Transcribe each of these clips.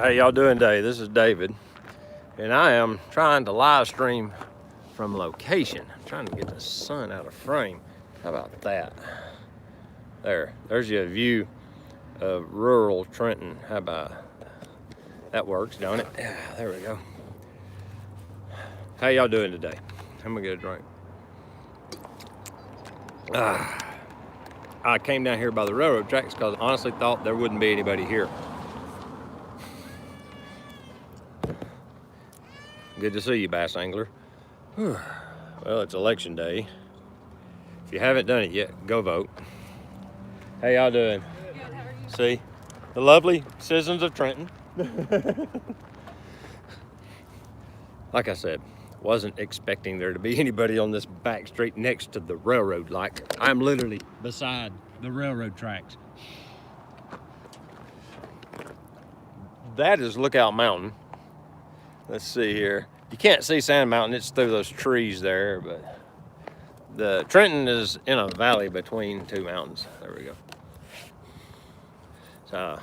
How y'all doing today? This is David, and I am trying to live stream from location. I'm trying to get the sun out of frame. How about that? There's your view of rural Trenton. How about that? Works, don't it? Yeah, there we go. How y'all doing today? I'm gonna get a drink. I came down here by the railroad tracks because I honestly thought there wouldn't be anybody here. Good to see you, bass angler. Whew. Well, it's election day. If you haven't done it yet, go vote. How y'all doing? Good, how are you? See, the lovely citizens of Trenton. Like I said, wasn't expecting there to be anybody on this back street next to the railroad. Like, I'm literally beside the railroad tracks. That is Lookout Mountain. Let's see here. You can't see Sand Mountain, it's through those trees there, but the Trenton is in a valley between two mountains. There we go. So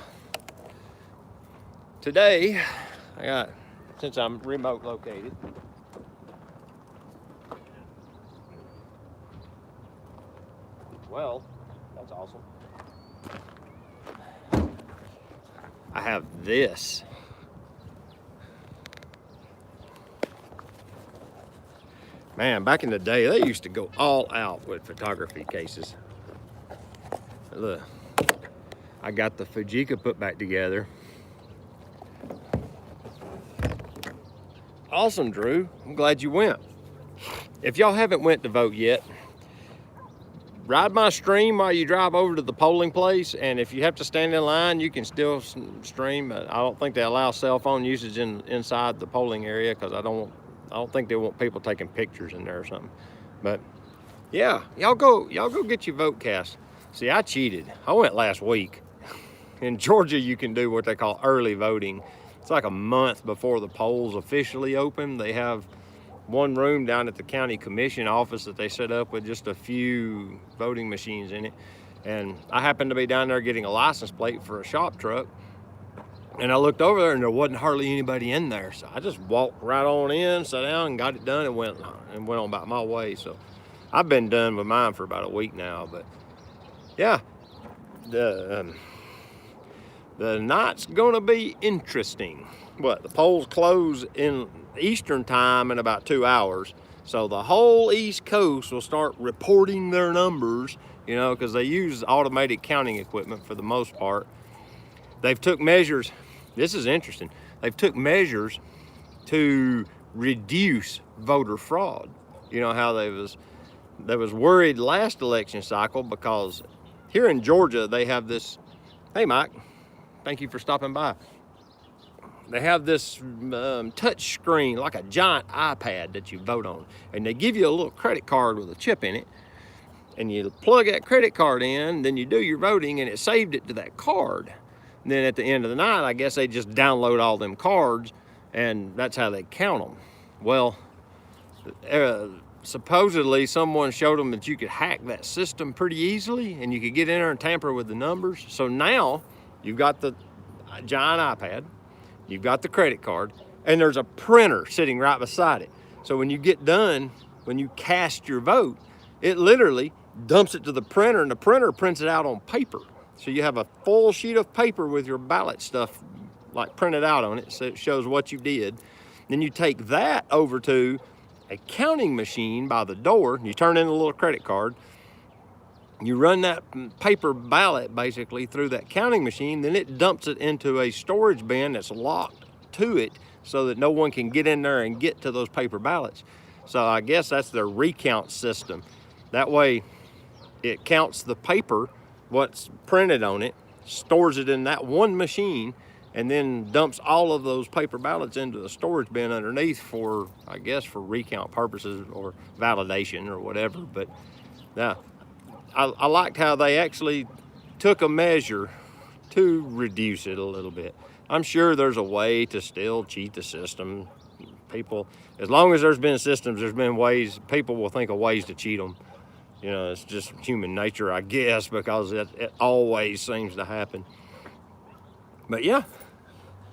today, since I'm remote located, well, that's awesome. I have this. Man, back in the day, they used to go all out with photography cases. Look, I got the Fujika put back together. Awesome, Drew. I'm glad you went. If y'all haven't went to vote yet, ride my stream while you drive over to the polling place, and if you have to stand in line, you can still stream. I don't think they allow cell phone usage inside the polling area because I don't think they want people taking pictures in there or something. But yeah, y'all go get your vote cast. See, I cheated. I went last week. In Georgia, you can do what they call early voting. It's like a month before the polls officially open. They have one room down at the county commission office that they set up with just a few voting machines in it. And I happened to be down there getting a license plate for a shop truck. And I looked over there and there wasn't hardly anybody in there. So I just walked right on in, sat down and got it done and went on about my way. So I've been done with mine for about a week now, but yeah, the night's gonna be interesting. The polls close in Eastern time in about 2 hours. So the whole East Coast will start reporting their numbers, because they use automated counting equipment for the most part. They've took measures, this is interesting, they've took measures to reduce voter fraud. You know how they was worried last election cycle because here in Georgia they have this, hey Mike, thank you for stopping by. They have this touch screen, like a giant iPad that you vote on. And they give you a little credit card with a chip in it. And you plug that credit card in, then you do your voting and it saved it to that card. And then at the end of the night, I guess they just download all them cards and that's how they count them. Well, supposedly someone showed them that you could hack that system pretty easily and you could get in there and tamper with the numbers. So now you've got the giant iPad, you've got the credit card, and there's a printer sitting right beside it. So when you get done, when you cast your vote, it literally dumps it to the printer and the printer prints it out on paper. So you have a full sheet of paper with your ballot stuff like printed out on it, so it shows what you did. Then you take that over to a counting machine by the door, and you turn in a little credit card. You run that paper ballot basically through that counting machine, then it dumps it into a storage bin that's locked to it so that no one can get in there and get to those paper ballots. So I guess that's their recount system. That way it counts the paper, what's printed on it, stores it in that one machine, and then dumps all of those paper ballots into the storage bin underneath for, I guess, for recount purposes or validation or whatever. But now, I liked how they actually took a measure to reduce it a little bit. I'm sure there's a way to still cheat the system. People, as long as there's been systems, there's been ways, people will think of ways to cheat them. It's just human nature, I guess, because it always seems to happen. But yeah,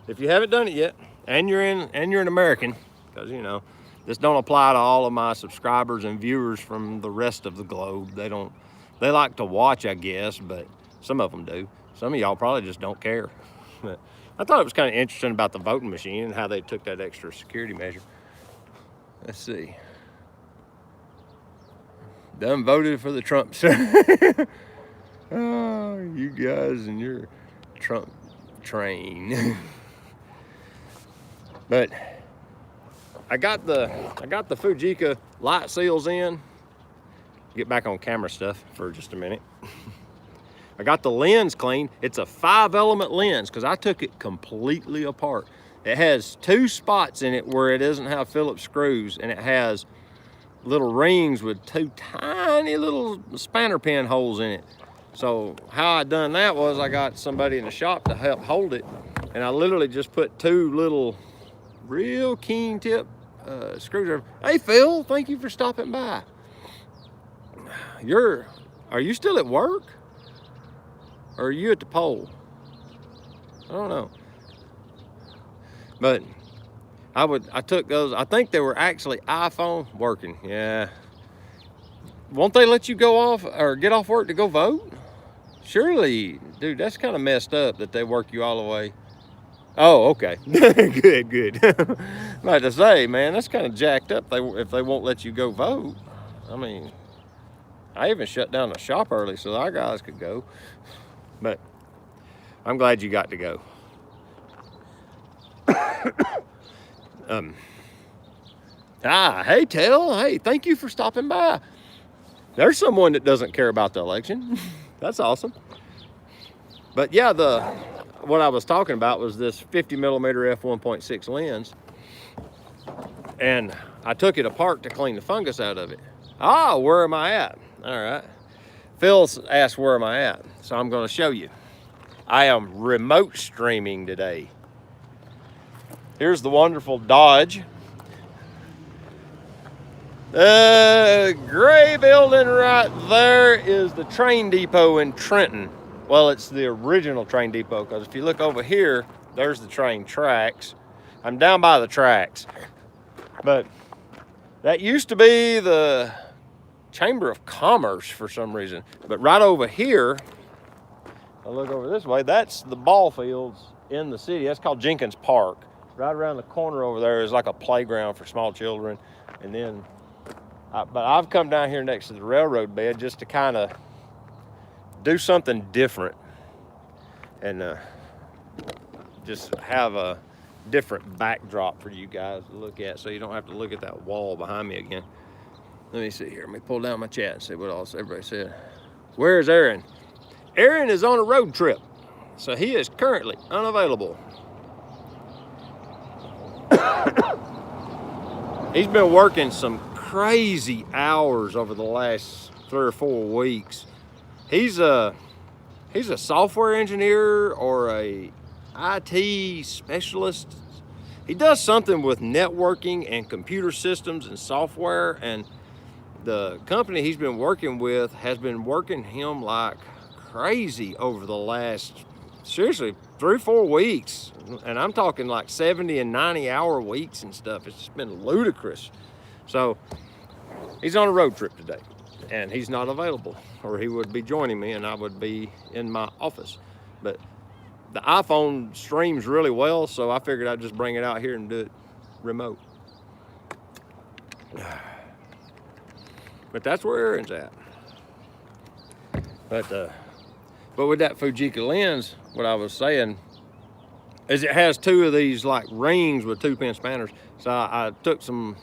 if you haven't done it yet, and you're an American, because you know this don't apply to all of my subscribers and viewers from the rest of the globe. They like to watch, I guess, but some of them do. Some of y'all probably just don't care. But I thought it was kind of interesting about the voting machine and how they took that extra security measure. Let's see. Done voted for the Trump. Oh, you guys and your Trump train. But I got the Fujica light seals in. Get back on camera stuff for just a minute. I got the lens cleaned. It's a 5-element lens because I took it completely apart. It has 2 spots in it where it doesn't have Phillips screws, and it has little rings with 2 tiny little spanner pin holes in it. So how I done that was I got somebody in the shop to help hold it, and I literally just put 2 little real keen tip screwdriver. Hey Phil, thank you for stopping by. Are you still at work? Or are you at the pole? I don't know. But I took those, I think they were actually iPhone working, yeah. Won't they let you go off or get off work to go vote? Surely, dude, that's kind of messed up that they work you all the way. Oh, okay. Good. I'm about to say, man, that's kind of jacked up if they won't let you go vote. I mean, I even shut down the shop early so our guys could go. But I'm glad you got to go. Hey, Tell. Hey, thank you for stopping by. There's someone that doesn't care about the election. That's awesome. But yeah, what I was talking about was this 50mm f1.6 lens. And I took it apart to clean the fungus out of it. Where am I at? All right. Phil asked where am I at, so I'm going to show you. I am remote streaming today. Here's the wonderful Dodge. The gray building right there is the train depot in Trenton. Well, it's the original train depot, because if you look over here, there's the train tracks. I'm down by the tracks. But that used to be the Chamber of Commerce for some reason. But right over here, I look over this way, that's the ball fields in the city. That's called Jenkins Park. Right around the corner over there is like a playground for small children. And then, but I've come down here next to the railroad bed just to kind of do something different and just have a different backdrop for you guys to look at, so you don't have to look at that wall behind me again. Let me see here. Let me pull down my chat and see what else everybody said. Where is Aaron? Aaron is on a road trip, so he is currently unavailable. He's been working some crazy hours over the last 3 or 4 weeks. He's a software engineer or a IT specialist. He does something with networking and computer systems and software, and the company he's been working with has been working him like crazy over the last, seriously, 3 or 4 weeks. And I'm talking like 70 and 90-hour weeks and stuff. It's just been ludicrous. So he's on a road trip today, and he's not available, or he would be joining me and I would be in my office. But the iPhone streams really well, so I figured I'd just bring it out here and do it remote. But that's where Aaron's at. But with that Fujica lens, what I was saying is it has 2 of these like rings with 2-pin spanners. So I took some,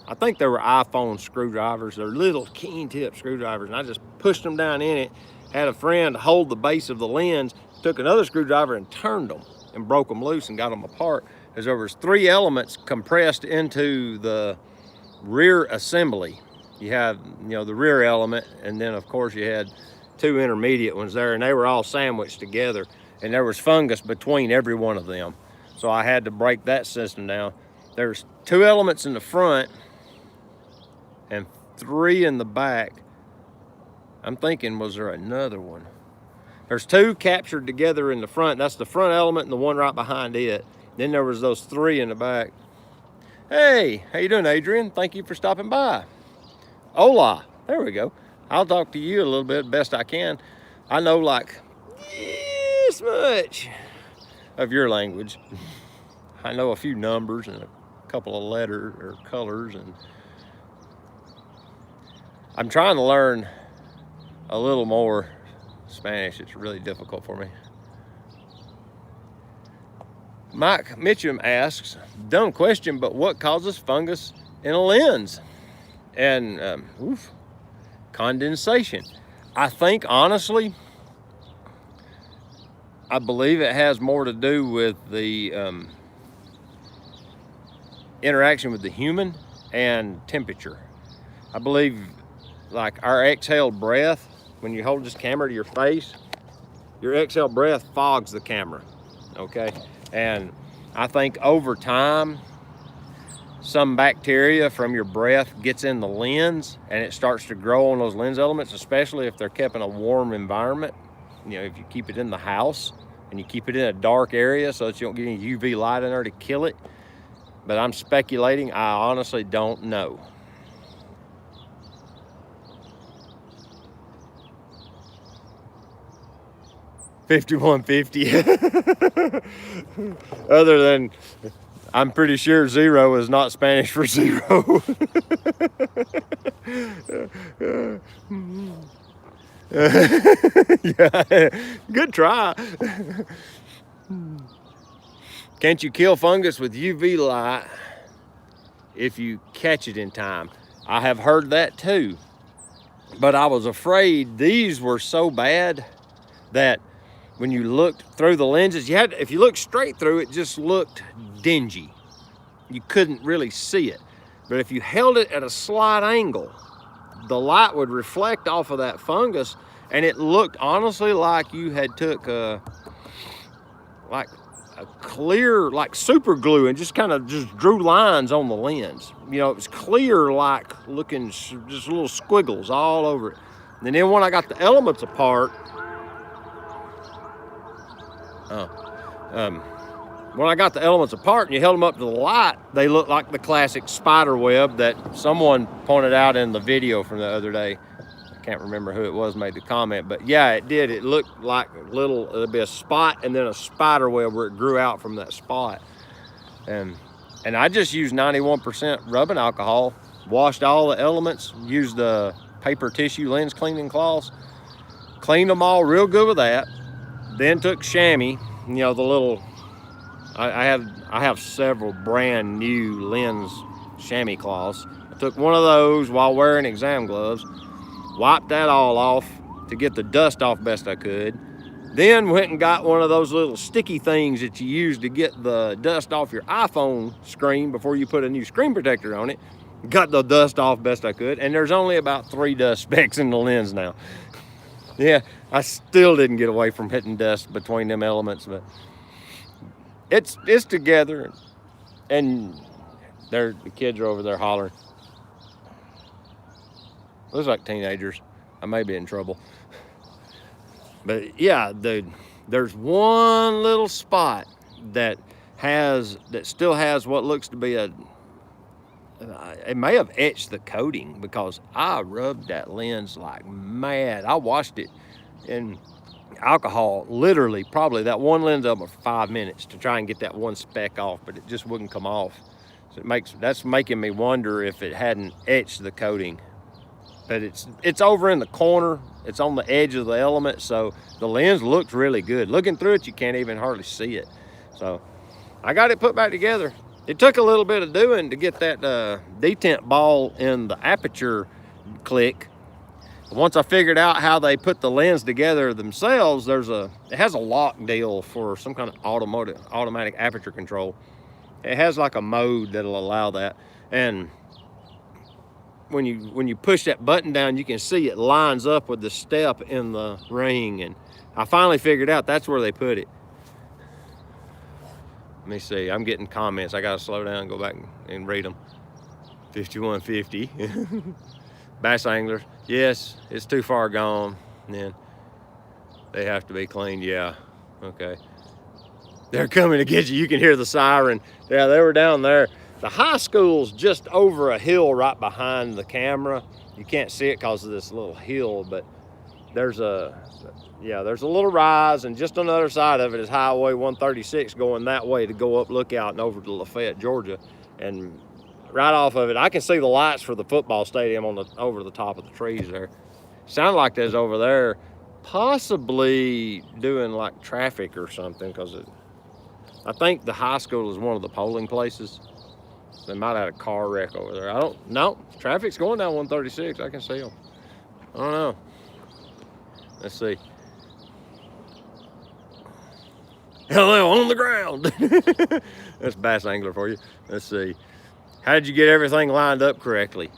I think they were iPhone screwdrivers. They're little keen tip screwdrivers, and I just pushed them down in it. Had a friend hold the base of the lens, took another screwdriver and turned them and broke them loose and got them apart. Because there was 3 elements compressed into the rear assembly. You have, the rear element, and then of course you had 2 intermediate ones there, and they were all sandwiched together, and there was fungus between every one of them. So I had to break that system down. There's 2 elements in the front and 3 in the back. I'm thinking, was there another one? There's 2 captured together in the front. That's the front element and the one right behind it. Then there was those 3 in the back. Hey, how you doing, Adrian? Thank you for stopping by. Hola. There we go. I'll talk to you a little bit best I can. I know like this much of your language. I know a few numbers and a couple of letters or colors, and I'm trying to learn a little more Spanish. It's really difficult for me. Mike Mitchum asks, dumb question, but what causes fungus in a lens? And condensation. I think, honestly, I believe it has more to do with the interaction with the human and temperature. I believe like our exhaled breath, when you hold this camera to your face, your exhaled breath fogs the camera, okay? And I think over time, some bacteria from your breath gets in the lens and it starts to grow on those lens elements, especially if they're kept in a warm environment. You know, if you keep it in the house and you keep it in a dark area so that you don't get any UV light in there to kill it. But I'm speculating, I honestly don't know. $51.50. Other than, I'm pretty sure 0 is not Spanish for 0. Yeah, good try. Can't you kill fungus with UV light if you catch it in time? I have heard that too, but I was afraid these were so bad that when you looked through the lenses, if you looked straight through, it just looked dingy. You couldn't really see it. But if you held it at a slight angle, the light would reflect off of that fungus, and it looked honestly like you had took like a clear, like super glue, and just kind of just drew lines on the lens. You know, it was clear, like looking just little squiggles all over it. And then when I got the elements apart, when I got the elements apart and you held them up to the light, they looked like the classic spider web that someone pointed out in the video from the other day. I can't remember who it was made the comment, but yeah, it did. It looked like it'd be a spot and then a spider web where it grew out from that spot. And I just used 91% rubbing alcohol, washed all the elements, used the paper tissue lens cleaning cloths, cleaned them all real good with that. Then took chamois, you know, the little, I have several brand new lens chamois cloths. I took one of those while wearing exam gloves, wiped that all off to get the dust off best I could. Then went and got one of those little sticky things that you use to get the dust off your iPhone screen before you put a new screen protector on it. Got the dust off best I could, and there's only about 3 dust specks in the lens now. Yeah, I still didn't get away from hitting dust between them elements, but it's together, and the kids are over there hollering. Looks like teenagers. I may be in trouble. But yeah, there's one little spot that still has what looks to be it may have etched the coating, because I rubbed that lens like mad. I washed it in alcohol, literally probably that one lens up for 5 minutes to try and get that one speck off, but it just wouldn't come off. So that's making me wonder if it hadn't etched the coating. But it's over in the corner. It's on the edge of the element, so the lens looks really good. Looking through it, you can't even hardly see it. So I got it put back together. It took a little bit of doing to get that detent ball in the aperture click. Once I figured out how they put the lens together themselves, it has a lock deal for some kind of automatic aperture control. It has like a mode that'll allow that. And when you push that button down, you can see it lines up with the step in the ring. And I finally figured out that's where they put it. Let me see, I'm getting comments. I gotta slow down and go back and read them. 51.50. Bass anglers, yes, it's too far gone. And then they have to be cleaned, yeah, okay. They're coming to get you. You can hear the siren. Yeah, they were down there. The high school's just over a hill right behind the camera. You can't see it because of this little hill, but there's a little rise, and just on the other side of it is Highway 136 going that way to go up Lookout and over to Lafayette, Georgia. And right off of it, I can see the lights for the football stadium on over the top of the trees there. Sound like there's over there possibly doing like traffic or something, because I think the high school is one of the polling places. They might have had a car wreck over there. I don't know. Traffic's going down 136. I can see them. I don't know. Let's see. Hello on the ground. That's bass angler for you. Let's see. How did you get everything lined up correctly?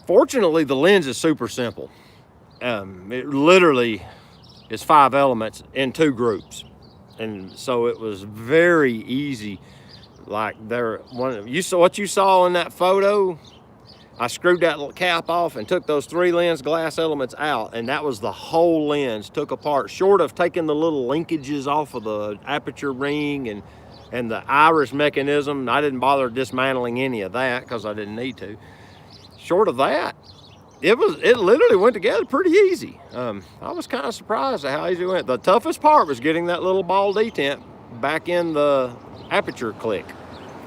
Fortunately, the lens is super simple. It literally is 5 elements in 2 groups. And so it was very easy. Like what you saw in that photo, I screwed that little cap off and took those 3 lens glass elements out, and that was the whole lens took apart, short of taking the little linkages off of the aperture ring and the iris mechanism. I didn't bother dismantling any of that because I didn't need to. Short of that, it literally went together pretty easy. I was kind of surprised at how easy it went. The toughest part was getting that little ball detent back in the aperture click,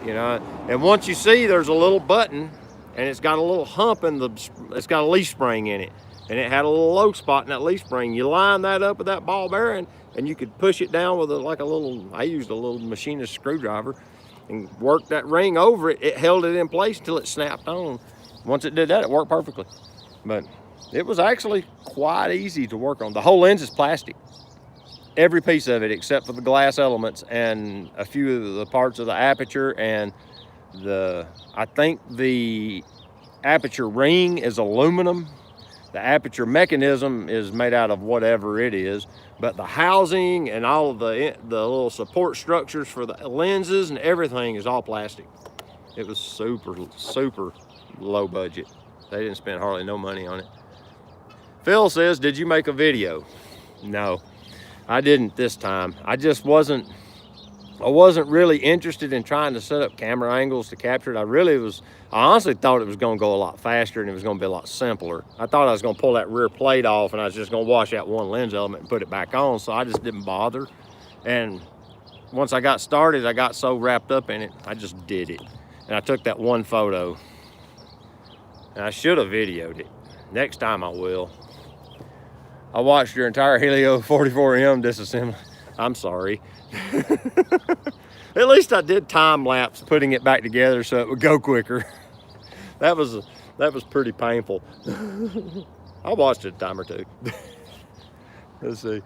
you know. And once you see there's a little button and it's got a little hump it's got a leaf spring in it, and it had a little low spot in that leaf spring. You line that up with that ball bearing, and you could push it down with I used a little machinist screwdriver and worked that ring over it. It held it in place until it snapped on. Once it did that, it worked perfectly. But it was actually quite easy to work on. The whole lens is plastic. Every piece of it except for the glass elements and a few of the parts of the aperture, and I think the aperture ring is aluminum. The aperture mechanism is made out of whatever it is, but the housing and all of the little support structures for the lenses and everything is all plastic. It was super, super low budget. They didn't spend hardly no money on it. Phil says, did you make a video? No, I didn't this time. I wasn't really interested in trying to set up camera angles to capture it. I honestly thought it was gonna go a lot faster and it was gonna be a lot simpler. I thought I was gonna pull that rear plate off and I was just gonna wash out one lens element and put it back on, so I just didn't bother. And once I got started, I got so wrapped up in it, I just did it. And I took that one photo. And I should have videoed it. Next time I will. I watched your entire Helio 44M disassembly. I'm sorry. At least I did time lapse putting it back together so it would go quicker. That was pretty painful. I watched it a time or two. Let's see.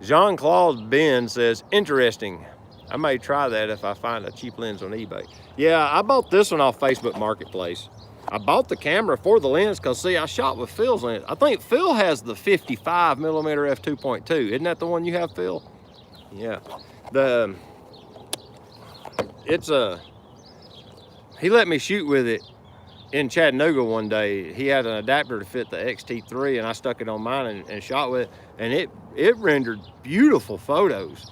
Jean-Claude Ben says, interesting. I may try that if I find a cheap lens on eBay. Yeah, I bought this one off Facebook Marketplace. I bought the camera for the lens because, see, I shot with Phil's lens. I think Phil has the 55mm f2.2. Isn't that the one you have, Phil? Yeah. He let me shoot with it in Chattanooga one day. He had an adapter to fit the XT3, and I stuck it on mine and shot with it, and it rendered beautiful photos.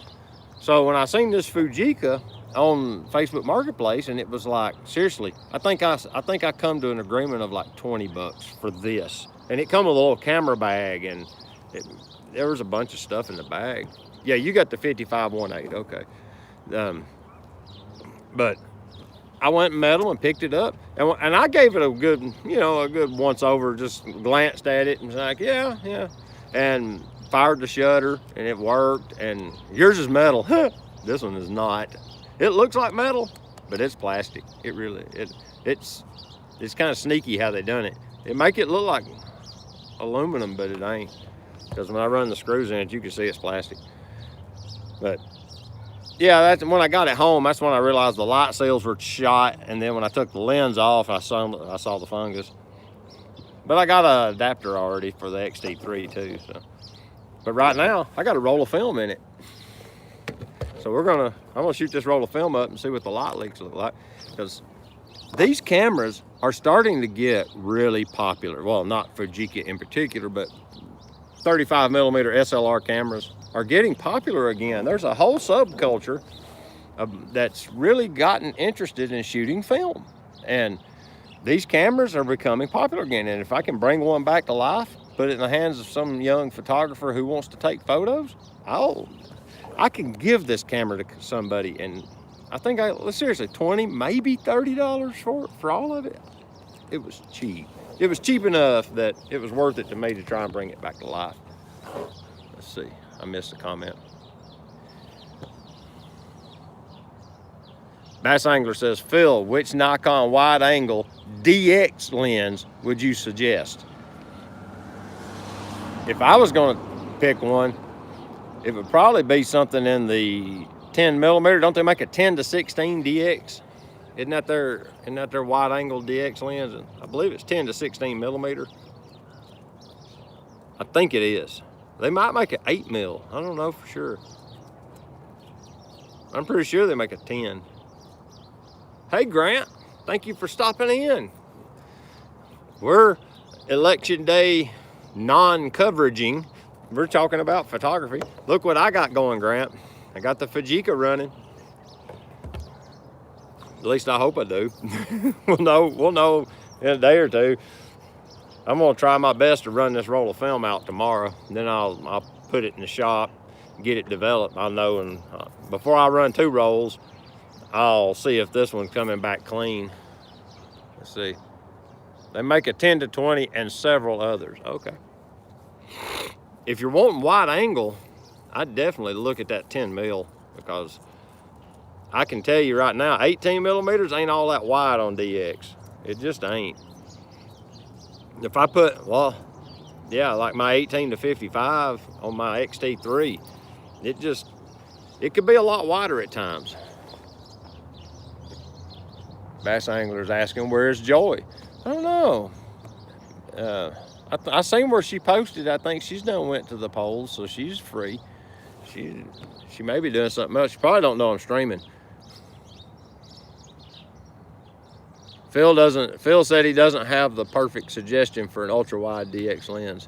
So when I seen this Fujica on Facebook Marketplace, and it was like, seriously, I think I come to an agreement of like $20 for this. And it come with a little camera bag, and there was a bunch of stuff in the bag. Yeah, you got the 55-1.8, okay. But I went and met them and picked it up, and I gave it a good once over, just glanced at it and was like, yeah, and fired the shutter, and it worked. And yours is metal. This one is not. It looks like metal, but it's plastic. It's kind of sneaky how they done it. It make it look like aluminum, but it ain't, because when I run the screws in it, you can see it's plastic. But yeah, that's when I got it home. That's when I realized the light seals were shot, and then when I took the lens off, I saw the fungus. But I got an adapter already for the XT3 too. So, but right now I got a roll of film in it. So I'm gonna shoot this roll of film up and see what the light leaks look like, because these cameras are starting to get really popular. Well, not Fujica in particular, but 35 millimeter SLR cameras are getting popular again. There's a whole subculture that's really gotten interested in shooting film. And these cameras are becoming popular again. And if I can bring one back to life, put it in the hands of some young photographer who wants to take photos, I can give this camera to somebody. And I think seriously, $20, maybe $30 for all of it. It was cheap. It was cheap enough that it was worth it to me to try and bring it back to life. Let's see, I missed a comment. Bass Angler says, Phil, which Nikon wide angle DX lens would you suggest? If I was gonna pick one, it would probably be something in the 10 millimeter. Don't they make a 10 to 16 DX? Isn't that their wide angle DX lens? And I believe it's 10 to 16 millimeter. I think it is. They might make an 8 mil. I don't know for sure. I'm pretty sure they make a 10. Hey Grant, thank you for stopping in. We're election day non-coveraging. We're talking about photography. Look what I got going, Grant. I got the Fujika running. At least I hope I do. We'll know in a day or two. I'm gonna try my best to run this roll of film out tomorrow. Then I'll put it in the shop, get it developed. I'll know, and before I run 2 rolls, I'll see if this one's coming back clean. Let's see. They make a 10 to 20 and several others. Okay. If you're wanting wide angle, I'd definitely look at that 10 mil, because I can tell you right now, 18 millimeters ain't all that wide on DX. It just ain't. If I put, well, yeah, like my 18 to 55 on my XT3, it could be a lot wider at times. Bass Angler's asking, where's Joy? I don't know. I seen where she posted. I think she's done went to the polls, so she's free. She may be doing something else. She probably don't know I'm streaming. Phil said he doesn't have the perfect suggestion for an ultra wide DX lens.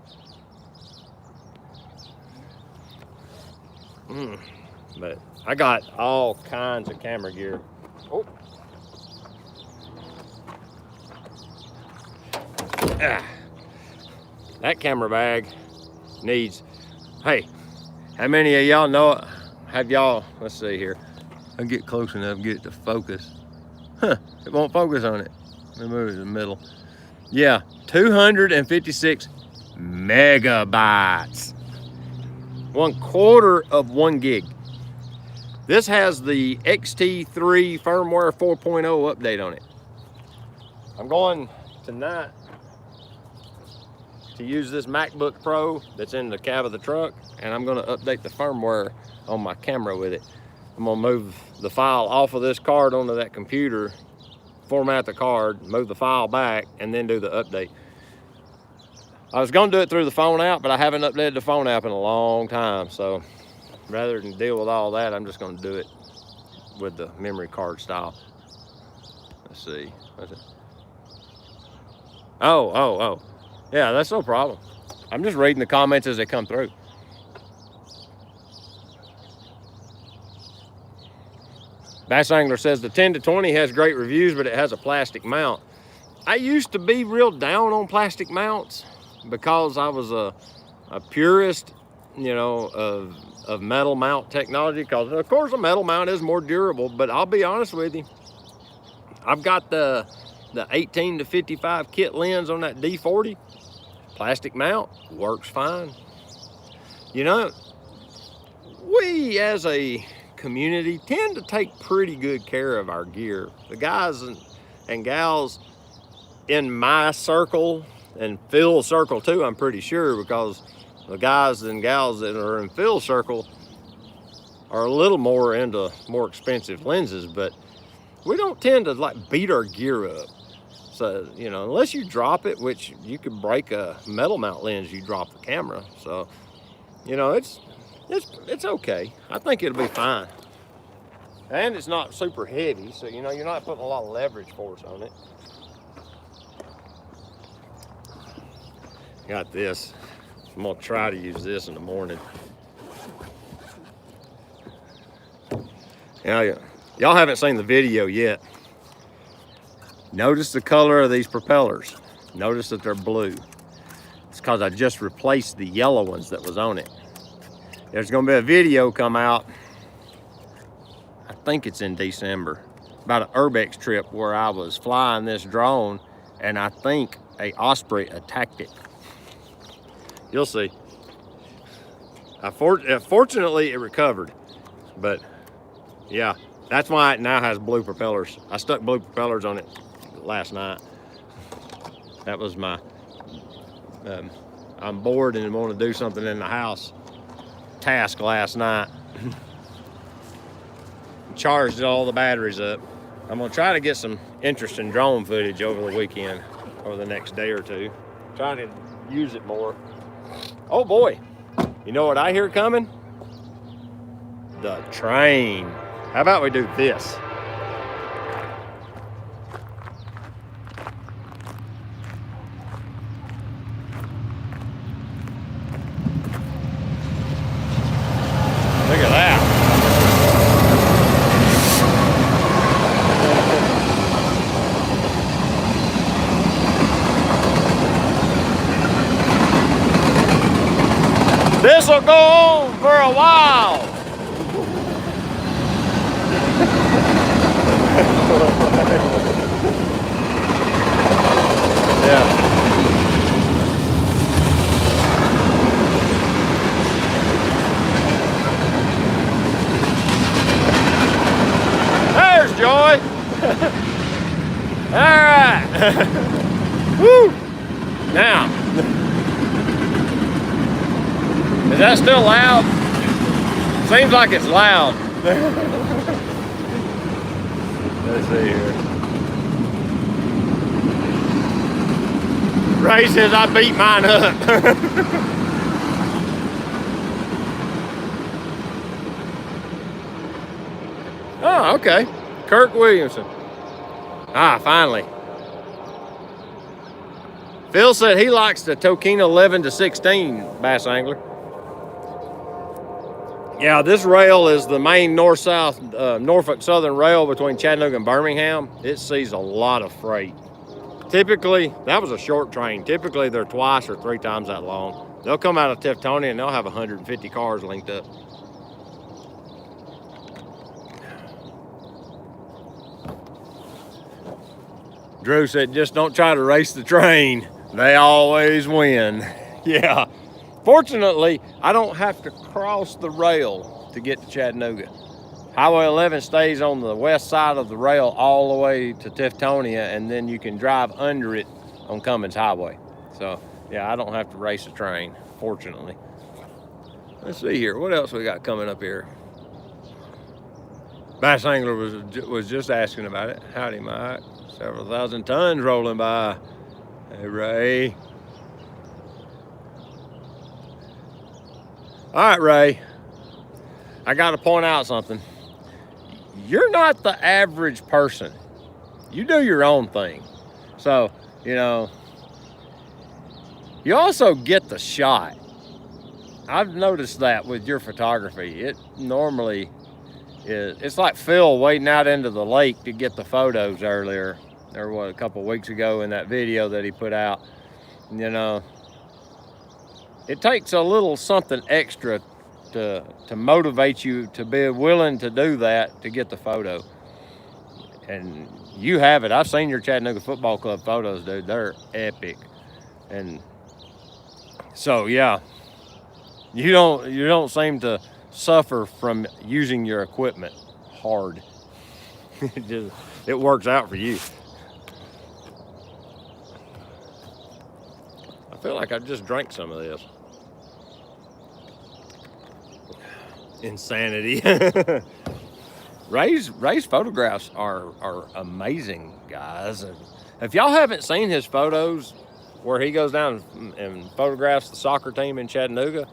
But I got all kinds of camera gear. Oh. That camera bag needs, hey, how many of y'all know it? Have y'all, let's see here. I'll get close enough to get it to focus. Huh, it won't focus on it. Let me move it to the middle. Yeah, 256 megabytes. 1/4 of 1 gig. This has the XT3 firmware 4.0 update on it. I'm going tonight to use this MacBook Pro that's in the cab of the truck, and I'm gonna update the firmware on my camera with it. I'm gonna move the file off of this card onto that computer, format the card, move the file back, and then do the update. I was gonna do it through the phone app, but I haven't updated the phone app in a long time, so rather than deal with all that, I'm just gonna do it with the memory card style. Let's see, what's it? Oh. Yeah, that's no problem. I'm just reading the comments as they come through. Bass Angler says the 10 to 20 has great reviews, but it has a plastic mount. I used to be real down on plastic mounts because I was a purist, you know, of metal mount technology, because of course a metal mount is more durable. But I'll be honest with you, I've got the 18 to 55 kit lens on that D40. Plastic mount works fine. You know, we as a community tend to take pretty good care of our gear. The guys and gals in my circle, and Phil's circle too, I'm pretty sure, because the guys and gals that are in Phil's circle are a little more into more expensive lenses, but we don't tend to like beat our gear up. So, you know, unless you drop it, which you could break a metal mount lens, you drop the camera. So, you know, it's okay. I think it'll be fine. And it's not super heavy, so, you know, you're not putting a lot of leverage force on it. Got this I'm gonna try to use this in the morning. Now, y'all haven't seen the video yet. Notice the color of these propellers. Notice that they're blue. It's because I just replaced the yellow ones that was on it. There's gonna be a video come out, I think it's in December, about an urbex trip where I was flying this drone and I think a Osprey attacked it. You'll see. Fortunately, it recovered, but yeah, that's why it now has blue propellers. I stuck blue propellers on it last night. That was my, I'm bored and want to do something in the house task last night. Charged all the batteries up. I'm gonna try to get some interesting drone footage over the weekend, over the next day or two. Trying to use it more. Oh boy, you know what I hear coming? The train. How about we do this? Look at that. This'll go on for a while. Yeah. There's Joy. All right. Woo. Now, is that still loud? Seems like it's loud. Let's see here. Ray says I beat mine up. Oh, okay. Kirk Williamson. Ah, finally. Phil said he likes the Tokina 11 to 16 bass angler. Yeah, this rail is the main north-south Norfolk Southern rail between Chattanooga and Birmingham. It sees a lot of freight. Typically, that was a short train. Typically, they're twice or three times that long. They'll come out of Tiftonia and they'll have 150 cars linked up. Drew said, just don't try to race the train. They always win. Yeah. Fortunately, I don't have to cross the rail to get to Chattanooga. Highway 11 stays on the west side of the rail all the way to Tiftonia, and then you can drive under it on Cummins Highway. So, yeah, I don't have to race a train, fortunately. Let's see here. What else we got coming up here? Bass Angler was just asking about it. Howdy, Mike. Several thousand tons rolling by. Hey, Ray. All right, Ray, I got to point out something. You're not the average person. You do your own thing. So, you know, you also get the shot. I've noticed that with your photography. It normally is, it's like Phil wading out into the lake to get the photos earlier, or what, a couple weeks ago in that video that he put out. You know, it takes a little something extra to motivate you to be willing to do that to get the photo. And you have it. I've seen your Chattanooga Football Club photos, dude. They're epic. And so, yeah, you don't seem to suffer from using your equipment hard. It works out for you. I feel like I just drank some of this. Insanity. Ray's photographs are amazing, guys. And if y'all haven't seen his photos where he goes down and photographs the soccer team in Chattanooga,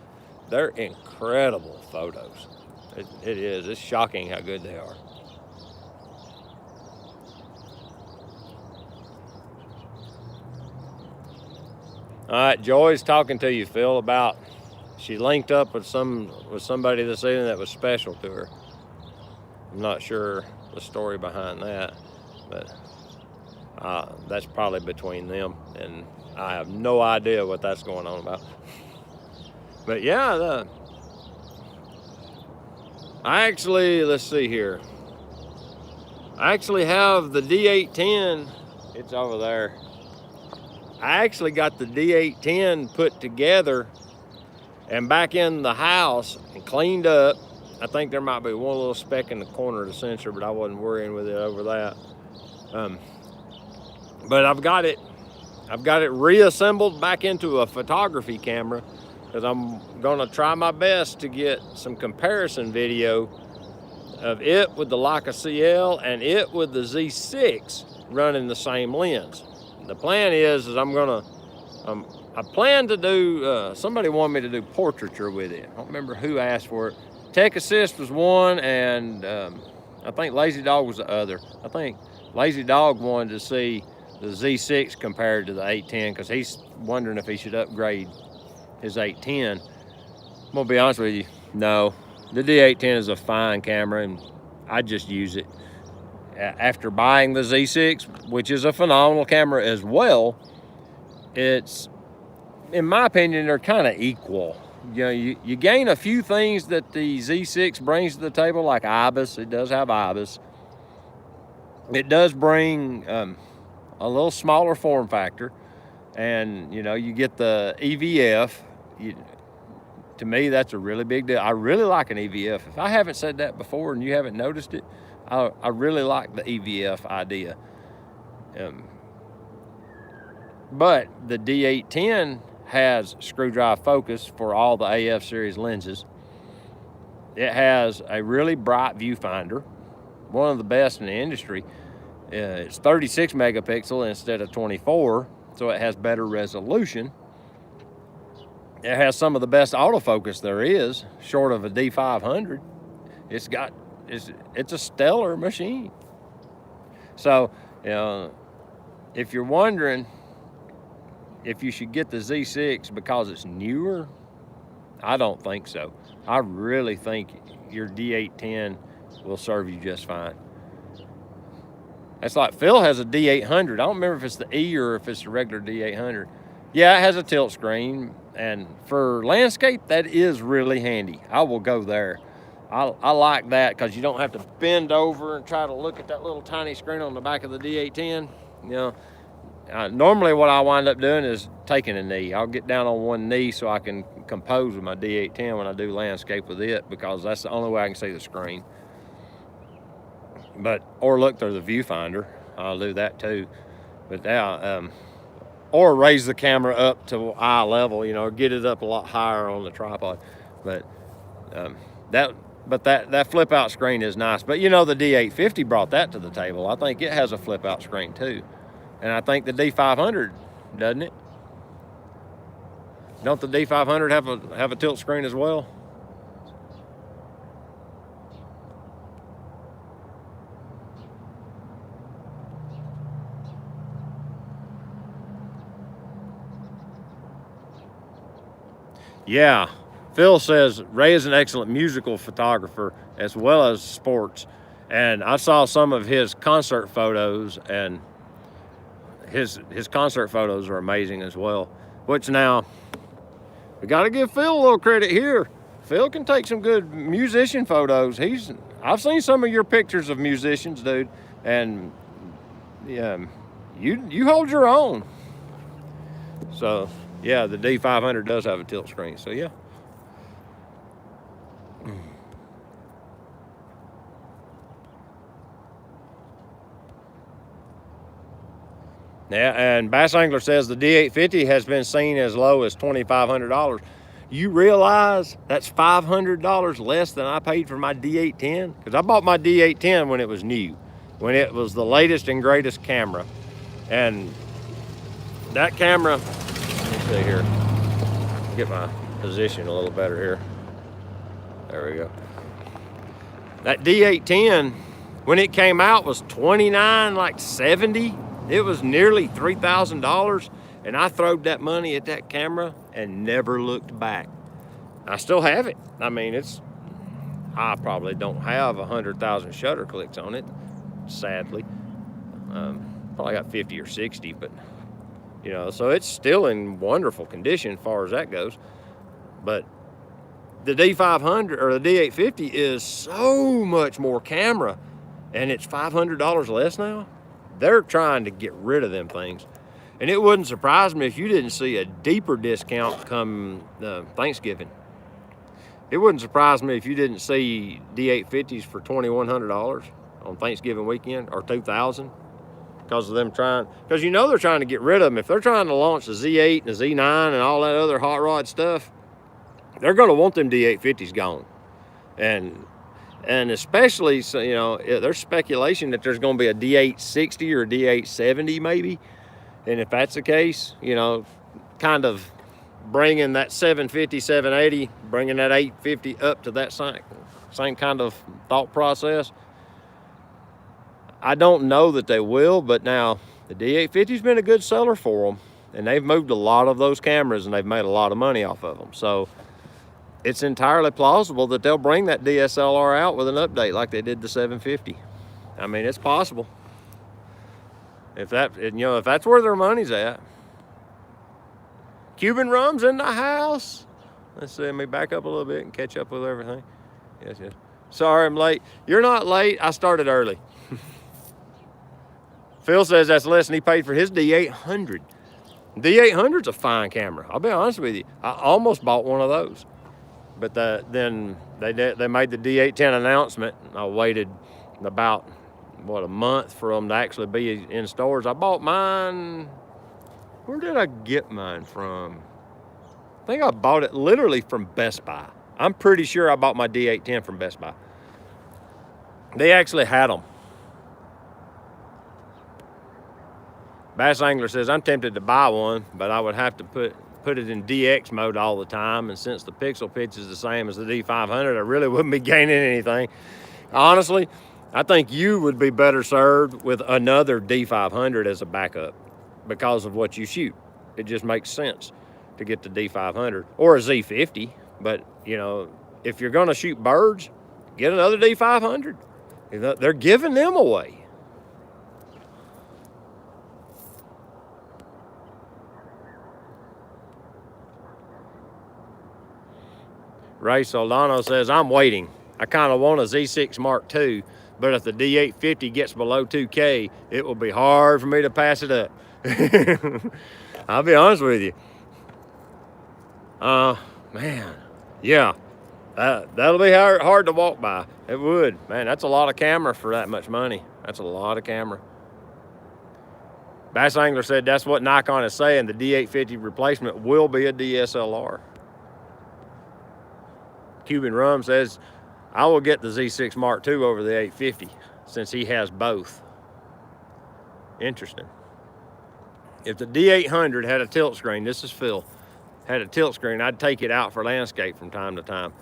they're incredible photos. It is. It's shocking how good they are. All right, Joy's talking to you, Phil, about she linked up with somebody this evening that was special to her. I'm not sure the story behind that, but that's probably between them, and I have no idea what that's going on about. But yeah, let's see here. I actually have the D810. It's over there. I actually got the D810 put together and back in the house and cleaned up. I think there might be one little speck in the corner of the sensor, but I wasn't worrying with it over that. But I've got it reassembled back into a photography camera, because I'm gonna try my best to get some comparison video of it with the Leica CL and it with the Z6 running the same lens. The plan is I'm gonna, I plan to do, somebody wanted me to do portraiture with it. I don't remember who asked for it. Tech Assist was one, and I think Lazy Dog was the other. I think Lazy Dog wanted to see the Z6 compared to the 810, because he's wondering if he should upgrade his 810. I'm gonna be honest with you, no. The D810 is a fine camera, and I just use it. After buying the Z6, which is a phenomenal camera as well, it's, in my opinion, they're kind of equal. You know, you gain a few things that the Z6 brings to the table, like IBIS. It does have IBIS. It does bring a little smaller form factor, and you know, you get the EVF. To me, that's a really big deal. I really like an EVF. If I haven't said that before and you haven't noticed it, I really like the EVF idea. But the D810 has screw drive focus for all the AF series lenses. It has a really bright viewfinder, one of the best in the industry. It's 36 megapixel instead of 24, so it has better resolution. It has some of the best autofocus there is, short of a D500. It's a stellar machine. So, you know, if you're wondering if you should get the Z6 because it's newer, I don't think so. I really think your D810 will serve you just fine. It's like Phil has a D800. I don't remember if it's the E or if it's the regular D800. Yeah, it has a tilt screen, and for landscape, that is really handy. I will go there. I like that because you don't have to bend over and try to look at that little tiny screen on the back of the D810. You know, normally what I wind up doing is taking a knee. I'll get down on one knee so I can compose with my D810 when I do landscape with it, because that's the only way I can see the screen. Or look through the viewfinder. I'll do that too. But now, or raise the camera up to eye level, you know, or get it up a lot higher on the tripod. But that flip out screen is nice. But you know, the D850 brought that to the table. I think it has a flip out screen too. And I think the D500, doesn't it? Don't the D500 have a tilt screen as well? Yeah, Phil says Ray is an excellent musical photographer as well as sports. And I saw some of his concert photos, and his concert photos are amazing as well. Which now, we got to give Phil a little credit here. Phil can take some good musician photos. I've seen some of your pictures of musicians, dude, and yeah, you hold your own. So yeah, the D500 does have a tilt screen. So yeah. Yeah, and Bass Angler says the D850 has been seen as low as $2,500. You realize that's $500 less than I paid for my D810? Because I bought my D810 when it was new, when it was the latest and greatest camera. And that camera, let me see here, get my position a little better here. There we go. That D810, when it came out, was $29, like $70. It was nearly $3,000, And I throwed that money at that camera and never looked back. I still have it. I mean, I probably don't have 100,000 shutter clicks on it, sadly. Probably got 50 or 60, but you know, so it's still in wonderful condition as far as that goes. But the D500 or the D850 is so much more camera, and it's $500 less now. They're trying to get rid of them things. And it wouldn't surprise me if you didn't see a deeper discount come Thanksgiving. It wouldn't surprise me if you didn't see D850s for $2,100 on Thanksgiving weekend, or $2,000, because of them because you know they're trying to get rid of them. If they're trying to launch the Z8 and the Z9 and all that other hot rod stuff, they're going to want them D850s gone. And especially, so, you know, there's speculation that there's going to be a D860 or a D870 maybe. And if that's the case, you know, kind of bringing that 750, 780, bringing that 850 up to that same kind of thought process. I don't know that they will, but now the D850's been a good seller for them, and they've moved a lot of those cameras and they've made a lot of money off of them. So it's entirely plausible that they'll bring that DSLR out with an update like they did the 750. I mean, it's possible. If that's where their money's at. Cuban rum's in the house. Let's see, let me back up a little bit and catch up with everything. Yes. Sorry, I'm late. You're not late. I started early. Phil says that's less than he paid for his D800. D800's a fine camera. I'll be honest with you. I almost bought one of those. But then they made the D810 announcement. I waited about, a month for them to actually be in stores. I bought mine. Where did I get mine from? I think I bought it literally from Best Buy. I'm pretty sure I bought my D810 from Best Buy. They actually had them. Bass Angler says, I'm tempted to buy one, but I would have to put it in DX mode all the time. And since the pixel pitch is the same as the D500, I really wouldn't be gaining anything. Honestly, I think you would be better served with another D500 as a backup because of what you shoot. It just makes sense to get the D500 or a Z50. But, you know, if you're going to shoot birds, get another D500. They're giving them away. Ray Soldano says, I'm waiting. I kind of want a Z6 Mark II, but if the D850 gets below 2K, it will be hard for me to pass it up. I'll be honest with you. Man, yeah, that'll be hard to walk by. It would. Man, that's a lot of camera for that much money. That's a lot of camera. Bass Angler said that's what Nikon is saying. The D850 replacement will be a DSLR. Cuban Rum says, I will get the Z6 Mark II over the 850 since he has both. Interesting. If the D800 had a tilt screen, this is Phil, had a tilt screen, I'd take it out for landscape from time to time.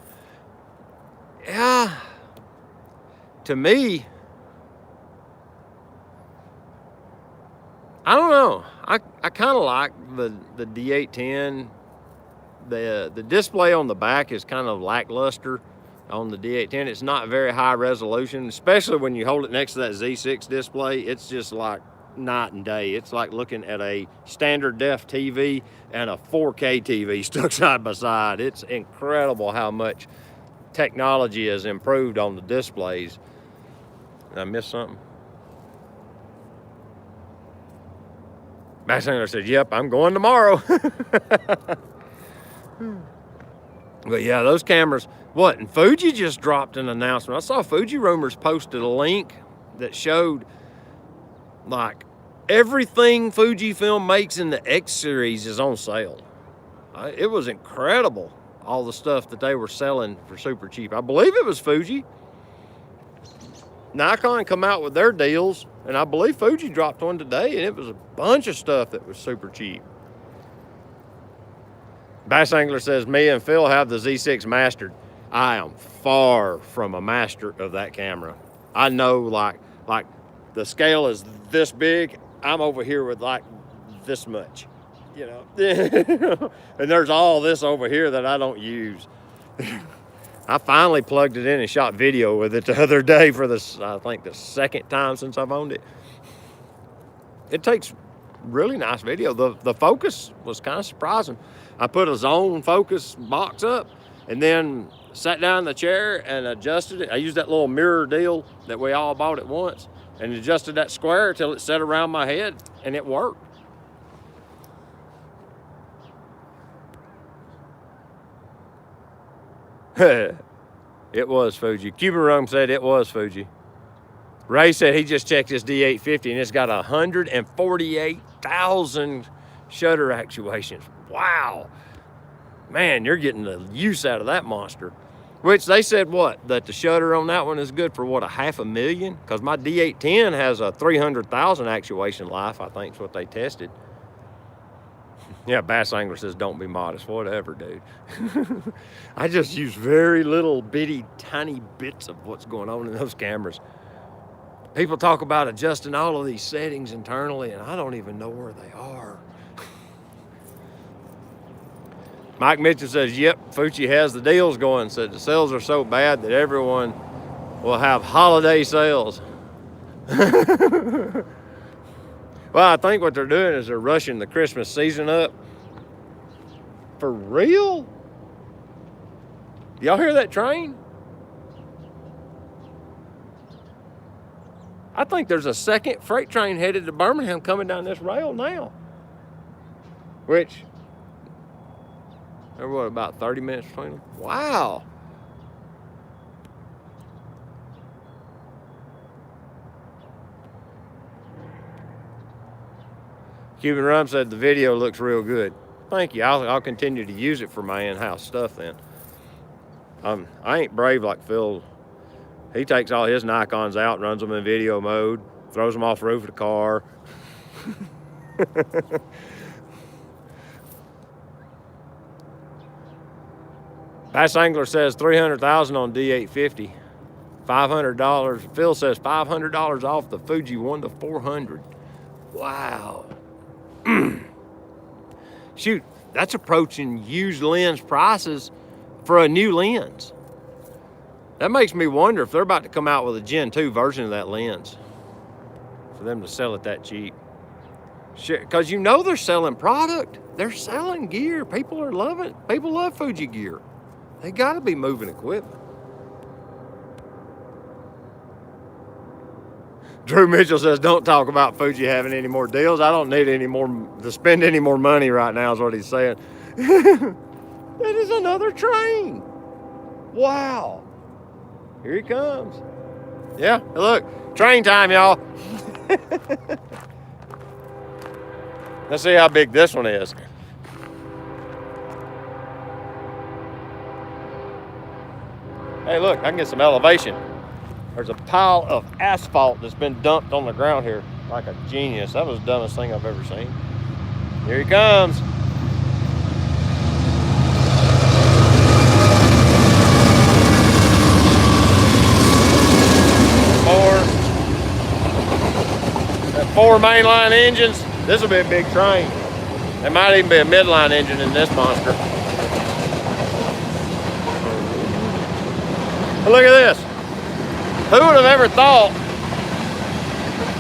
Yeah, to me, I don't know. I kind of like the D810. The display on the back is kind of lackluster on the D810. It's not very high resolution, especially when you hold it next to that Z6 display. It's just like night and day. It's like looking at a standard def TV and a 4K TV stuck side by side. It's incredible how much technology has improved on the displays. Did I miss something? Bass Angler said, yep, I'm going tomorrow. But yeah, those cameras, what? And Fuji just dropped an announcement. I saw Fuji Rumors posted a link that showed like everything Fujifilm makes in the X series is on sale. It was incredible, all the stuff that they were selling for super cheap. I believe it was Fuji. Nikon come out with their deals, and I believe Fuji dropped one today, and it was a bunch of stuff that was super cheap. Bass Angler says, me and Phil have the Z6 mastered. I am far from a master of that camera. I know like the scale is this big. I'm over here with like this much. you know. And there's all this over here that I don't use. I finally plugged it in and shot video with it the other day for I think the second time since I've owned it. It takes really nice video. The focus was kind of surprising. I put a zone focus box up and then sat down in the chair and adjusted it. I used that little mirror deal that we all bought at once and adjusted that square till it set around my head, and it worked. It was Fuji. Cuban Rum said it was Fuji. Ray said he just checked his D850 and it's got 148,000 shutter actuations. Wow. Man, you're getting the use out of that monster. Which they said what? That the shutter on that one is good for what, 500,000? Because my D810 has a 300,000 actuation life, I think is what they tested. Yeah, Bass Angler says don't be modest. Whatever, dude. I just use very little bitty tiny bits of what's going on in those cameras. People talk about adjusting all of these settings internally, and I don't even know where they are. Mike Mitchell says, yep, Fuji has the deals going. Said the sales are so bad that everyone will have holiday sales. Well, I think what they're doing is they're rushing the Christmas season up. For real? Y'all hear that train? I think there's a second freight train headed to Birmingham coming down this rail now. Which, they're what, about 30 minutes between them? Wow. Cuban Rum said the video looks real good. Thank you. I'll continue to use it for my in-house stuff then. I ain't brave like Phil. He takes all his Nikons out, runs them in video mode, throws them off the roof of the car. Bass Angler says 300,000 on D850. $500. Phil says $500 off the Fuji 1 to 400. Wow. Shoot, that's approaching used lens prices for a new lens. That makes me wonder if they're about to come out with a Gen 2 version of that lens for them to sell it that cheap. Because you know they're selling product. They're selling gear. People are loving it. People love Fuji gear. They got to be moving equipment. Drew Mitchell says, don't talk about Fuji having any more deals. I don't need any more to spend any more money right now is what he's saying. That is another train. Wow. Here he comes. Yeah, look, train time, y'all. Let's see how big this one is. Hey, look, I can get some elevation. There's a pile of asphalt that's been dumped on the ground here like a genius. That was the dumbest thing I've ever seen. Here he comes. Four mainline engines. This will be a big train. There might even be a midline engine in this monster. But look at this. Who would have ever thought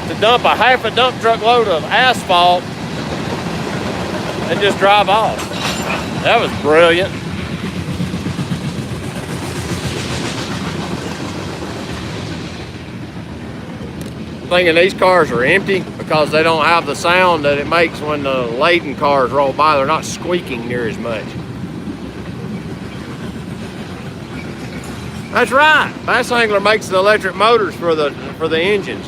to dump a half a dump truck load of asphalt and just drive off? That was brilliant. Thinking these cars are empty because they don't have the sound that it makes when the laden cars roll by. They're not squeaking near as much. That's right. Bass Angler makes the electric motors for the engines.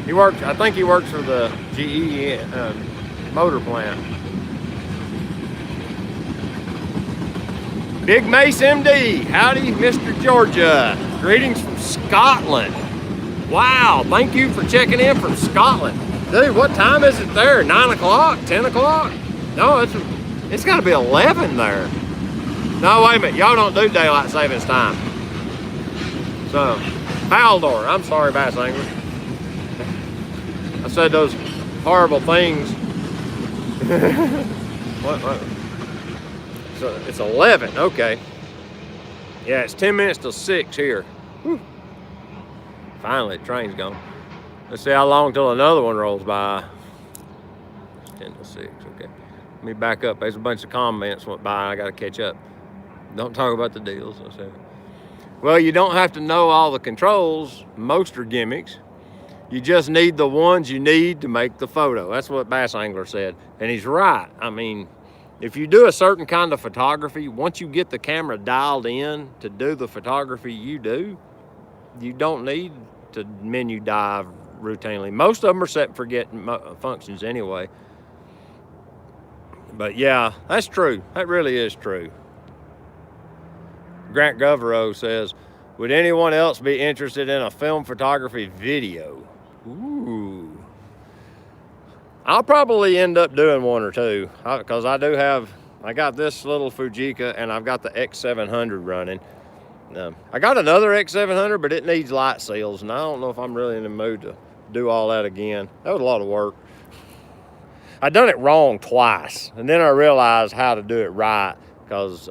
He works. I think he works for the GE motor plant. Big Mace MD. Howdy, Mr. Georgia. Greetings from Scotland. Wow, thank you for checking in from Scotland. Dude, what time is it there? 9 o'clock? 10 o'clock? No, it's got to be 11 there. No, wait a minute. Y'all don't do daylight savings time. So, Baldor. I'm sorry, Bass Angler. I said those horrible things What? So it's 11, okay. Yeah, it's 10 minutes till 6 here. Whew. Finally, the train's gone. Let's see how long till another one rolls by. 10 till 6, okay. Let me back up. There's a bunch of comments went by. I got to catch up. Don't talk about the deals. Well, you don't have to know all the controls. Most are gimmicks. You just need the ones you need to make the photo. That's what Bass Angler said. And he's right. I mean, if you do a certain kind of photography, once you get the camera dialed in to do the photography you do, you don't need to menu dive routinely. Most of them are set for getting functions anyway. But yeah, that's true. That really is true. Grant Govero says, would anyone else be interested in a film photography video? Ooh. I'll probably end up doing one or two because I got this little Fujica and I've got the X700 running. I got another X700, but it needs light seals, and I don't know if I'm really in the mood to do all that again. That was a lot of work. I done it wrong twice, and then I realized how to do it right because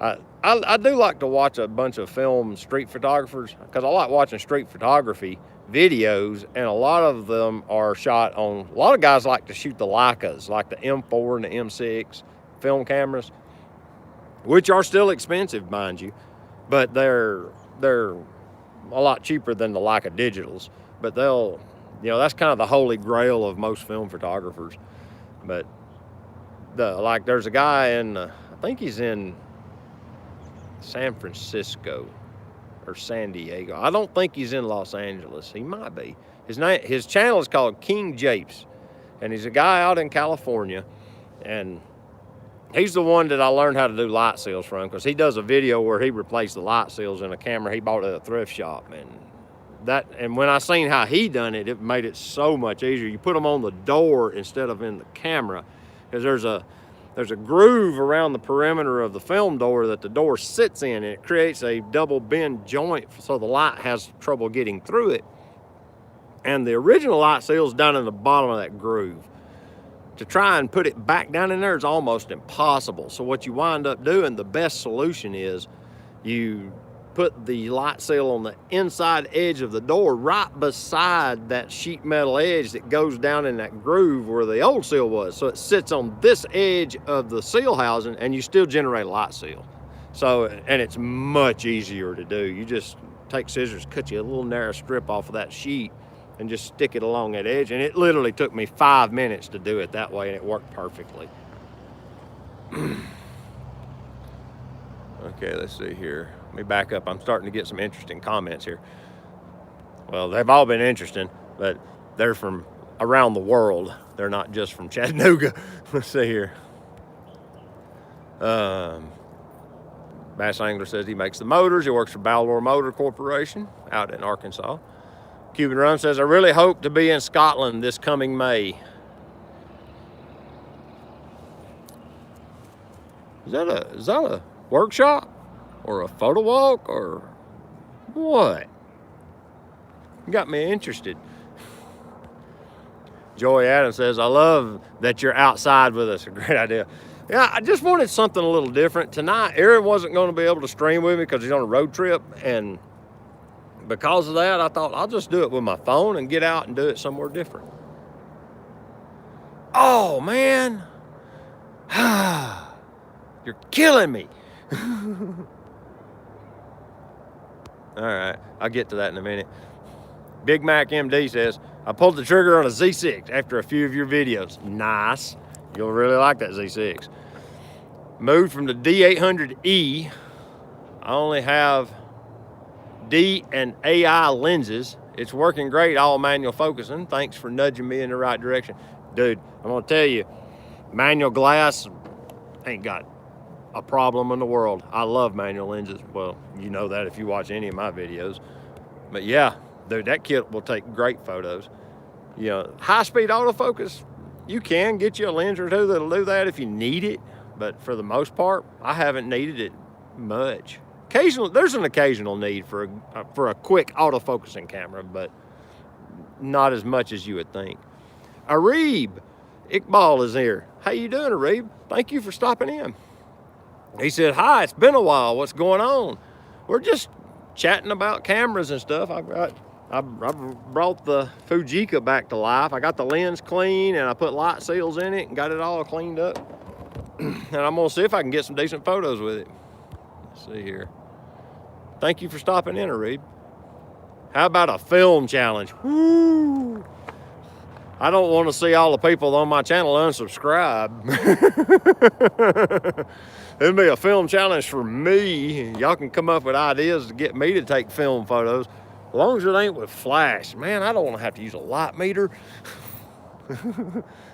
I do like to watch a bunch of film street photographers because I like watching street photography videos, and a lot of them are shot on, a lot of guys like to shoot the Leicas, like the M4 and the M6 film cameras, which are still expensive, mind you, but they're a lot cheaper than the Leica digitals. But that's kind of the holy grail of most film photographers. But there's a guy in, I think he's in San Francisco or San Diego. I don't think he's in Los Angeles. He might be. His channel is called King Japes, and he's a guy out in California, and he's the one that I learned how to do light seals from, because he does a video where he replaced the light seals in a camera he bought at a thrift shop, and when I seen how he done it, it made it so much easier. You put them on the door instead of in the camera, because there's a groove around the perimeter of the film door that the door sits in, and it creates a double bend joint so the light has trouble getting through it. And the original light seal is down in the bottom of that groove. To try and put it back down in there is almost impossible. So what you wind up doing, the best solution is you put the light seal on the inside edge of the door right beside that sheet metal edge that goes down in that groove where the old seal was. So it sits on this edge of the seal housing, and you still generate a light seal. So, and it's much easier to do. You just take scissors, cut you a little narrow strip off of that sheet and just stick it along that edge. And it literally took me 5 minutes to do it that way, and it worked perfectly. Okay, let's see here. Let me back up. I'm starting to get some interesting comments here. Well, they've all been interesting, but they're from around the world. They're not just from Chattanooga. Let's see here. Bass Angler says he makes the motors. He works for Ballor Motor Corporation out in Arkansas. Cuban Rum says, I really hope to be in Scotland this coming May. Is that a workshop or a photo walk or what? You got me interested. Joy Adams says, I love that you're outside with us. A great idea. Yeah, I just wanted something a little different. Tonight, Aaron wasn't going to be able to stream with me because he's on a road trip, and because of that, I thought I'll just do it with my phone and get out and do it somewhere different. Oh, man. You're killing me. All right, I'll get to that in a minute. Big Mac MD says, I pulled the trigger on a Z6 after a few of your videos. Nice. You'll really like that Z6. Moved from the D800E. I only have D and AI lenses. It's working great, all manual focusing. Thanks for nudging me in the right direction. Dude, I'm gonna tell you, manual glass ain't got a problem in the world. I love manual lenses. Well, you know that if you watch any of my videos. But yeah, dude, that kit will take great photos. You know, high-speed autofocus, you can get you a lens or two that'll do that if you need it. But for the most part, I haven't needed it much. Occasionally, there's an occasional need for a quick autofocusing camera, but not as much as you would think. Arib Iqbal is here. How you doing, Arib? Thank you for stopping in. He said, hi, it's been a while. What's going on? We're just chatting about cameras and stuff. I brought the Fujica back to life. I got the lens clean and I put light seals in it and got it all cleaned up. And I'm gonna see if I can get some decent photos with it. Let's see here. Thank you for stopping in, Arib. How about a film challenge? Woo! I don't want to see all the people on my channel unsubscribe. It'd be a film challenge for me. Y'all can come up with ideas to get me to take film photos. As long as it ain't with flash. Man, I don't want to have to use a light meter.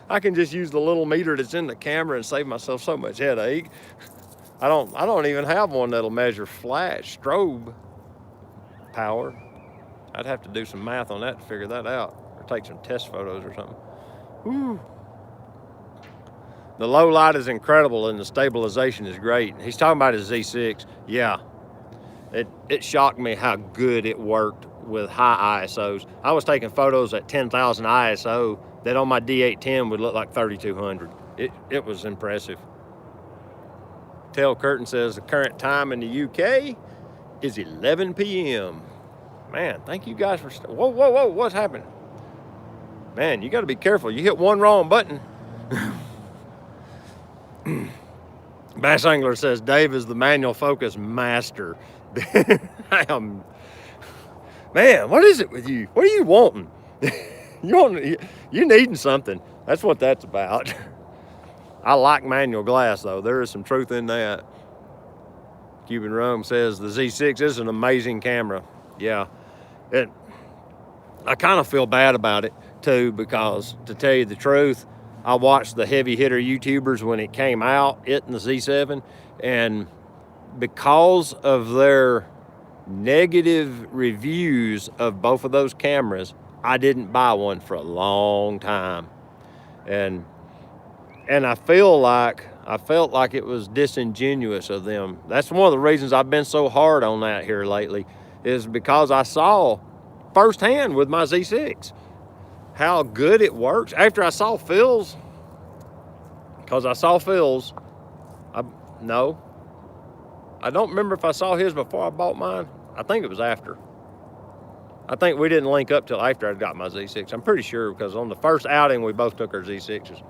I can just use the little meter that's in the camera and save myself so much headache. I don't even have one that'll measure flash, strobe power. I'd have to do some math on that to figure that out. Or take some test photos or something. Whew. The low light is incredible and the stabilization is great. He's talking about his Z6. Yeah, it shocked me how good it worked with high ISOs. I was taking photos at 10,000 ISO that on my D810 would look like 3200. It was impressive. Tail Curtin says the current time in the UK is 11 p.m. Man, thank you guys for, whoa, what's happening? Man, you gotta be careful. You hit one wrong button. Bass Angler says Dave is the manual focus master. I am. Man, what is it with you? What are you wanting? You needing something. That's what that's about. I like manual glass though. There is some truth in that. Cuban Rum says the Z6 is an amazing camera. Yeah, I kind of feel bad about it too, because to tell you the truth, I watched the heavy hitter YouTubers when it came out, it and the Z7, and because of their negative reviews of both of those cameras, I didn't buy one for a long time. And I felt like it was disingenuous of them. That's one of the reasons I've been so hard on that here lately, is because I saw firsthand with my Z6 how good it works. After I saw Phil's, because I saw Phil's, no, I don't remember if I saw his before I bought mine. I think it was after. I think we didn't link up till after I got my Z6. I'm pretty sure, because on the first outing, we both took our Z6s.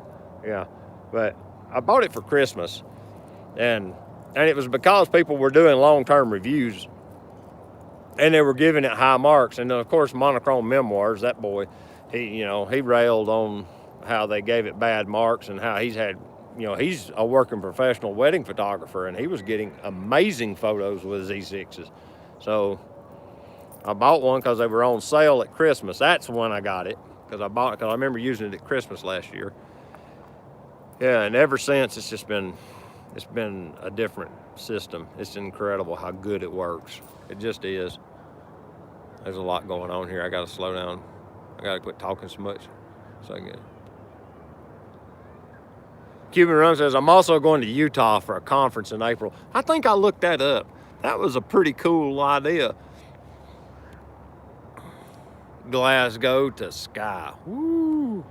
Yeah, but I bought it for Christmas, and it was because people were doing long-term reviews, and they were giving it high marks. And then, of course, Monochrome Memoirs, that boy, he railed on how they gave it bad marks and how he's had, he's a working professional wedding photographer, and he was getting amazing photos with Z6s. So I bought one because they were on sale at Christmas. That's when I got it, because I remember using it at Christmas last year. Yeah, and ever since it's been a different system. It's incredible how good it works. It just is. There's a lot going on here. I got to slow down. I got to quit talking so much. So I get. Cuban Rum says, I'm also going to Utah for a conference in April. I think I looked that up. That was a pretty cool idea. Glasgow to Skye. Woo!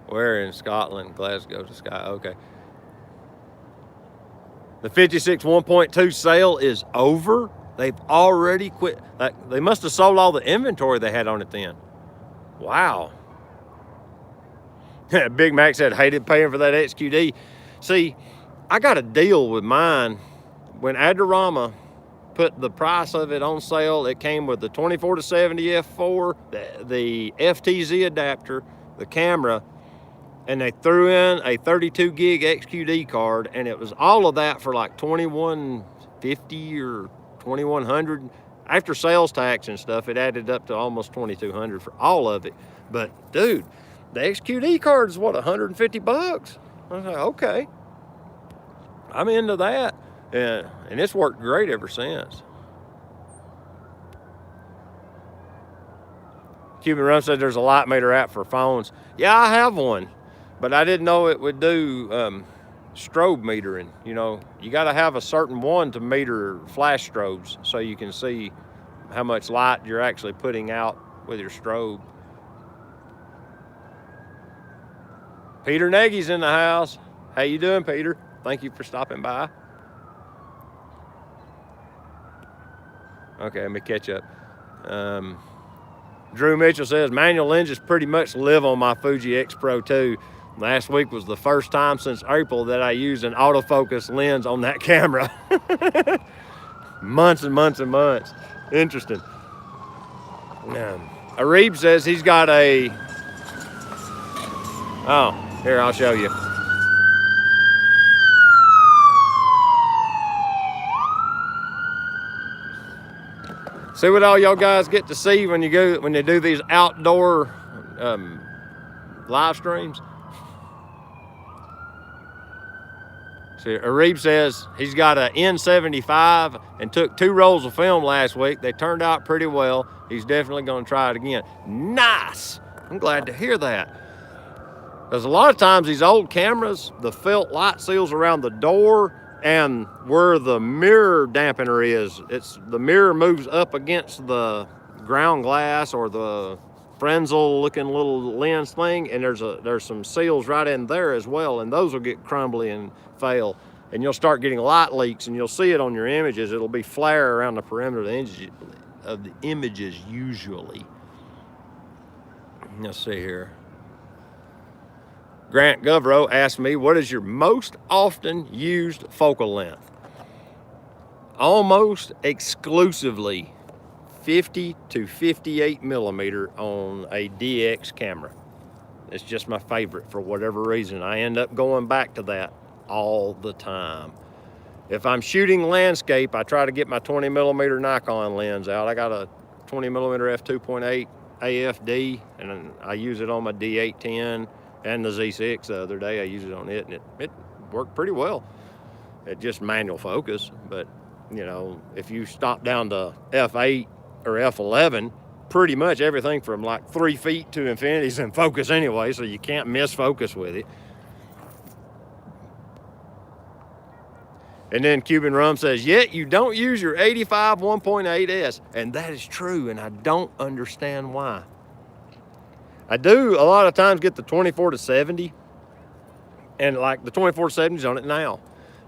Where in Scotland? Glasgow to Skye. Okay. The 56 1.2 sale is over. They've already quit. They must have sold all the inventory they had on it then. Wow. Big Mac said, hated paying for that XQD. See, I got a deal with mine. When Adorama put the price of it on sale, it came with the 24-70 f4, the FTZ adapter, the camera, and they threw in a 32 gig XQD card, and it was all of that for like $2,150 or $2,100. After sales tax and stuff, it added up to almost $2,200 for all of it. But dude, the XQD card is what, 150 bucks? I was like, okay, I'm into that. And it's worked great ever since. Cuban Rum said there's a light meter app for phones. Yeah, I have one, but I didn't know it would do strobe metering. You got to have a certain one to meter flash strobes so you can see how much light you're actually putting out with your strobe. Peter Nagy's in the house. How you doing, Peter? Thank you for stopping by. Okay, let me catch up. Drew Mitchell says, manual lenses pretty much live on my Fuji X Pro 2. Last week was the first time since April that I used an autofocus lens on that camera. Months and months and months. Interesting. Arib says he's got a... Oh, here, I'll show you. See what all y'all guys get to see when you do these outdoor live streams? See, Arib says he's got an N75 and took 2 rolls of film last week. They turned out pretty well. He's definitely going to try it again. Nice! I'm glad to hear that. Because a lot of times these old cameras, the felt light seals around the door and where the mirror dampener is, the mirror moves up against the ground glass or the Frenzel looking little lens thing, and there's some seals right in there as well, and those will get crumbly and fail, and you'll start getting light leaks, and you'll see it on your images. It'll be flare around the perimeter of the images usually. Let's see here. Grant Govro asked me, what is your most often used focal length? Almost exclusively 50 to 58 millimeter on a DX camera. It's just my favorite for whatever reason. I end up going back to that all the time. If I'm shooting landscape, I try to get my 20 millimeter Nikon lens out. I got a 20 millimeter f2.8 AFD, and I use it on my D810 and the Z6 the other day. I used it on it, and it worked pretty well. It just manual focus, but you know, if you stop down to f8 or f11, pretty much everything from like 3 feet to infinity is in focus anyway, so you can't miss focus with it. And then Cuban Rum says, yet you don't use your 85 1.8S. And that is true, and I don't understand why. I do a lot of times get the 24 to 70, and like the 24 to 70 is on it now.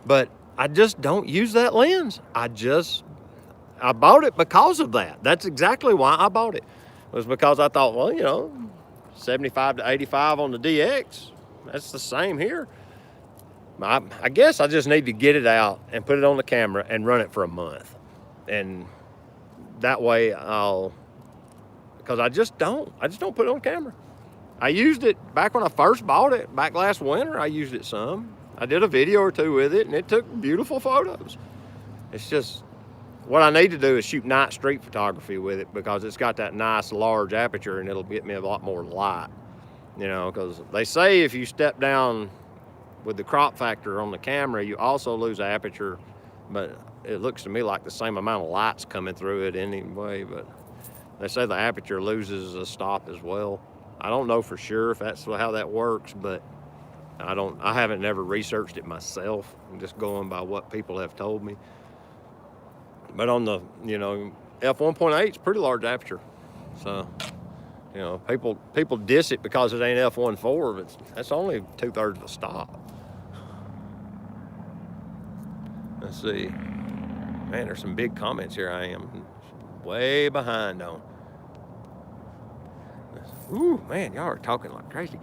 But I just don't use that lens. I bought it because of that. That's exactly why I bought it. It was because I thought, well, you know, 75 to 85 on the DX, that's the same here. I guess I just need to get it out and put it on the camera and run it for a month. And that way because I just don't put it on camera. I used it back when I first bought it, back last winter. I used it some. I did a video or 2 with it, and it took beautiful photos. It's just, what I need to do is shoot night street photography with it, because it's got that nice large aperture, and it'll get me a lot more light. You know, because they say if you step down with the crop factor on the camera, you also lose aperture, but it looks to me like the same amount of light's coming through it anyway. But they say the aperture loses a stop as well. I don't know for sure if that's how that works, but I haven't never researched it myself. I'm just going by what people have told me. But on the, you know, f1.8, it's pretty large aperture. So, you know, people diss it because it ain't f1.4, but that's only 2/3 of a stop. Let's see. Man, there's some big comments here. I am way behind on. Ooh, man, y'all are talking like crazy.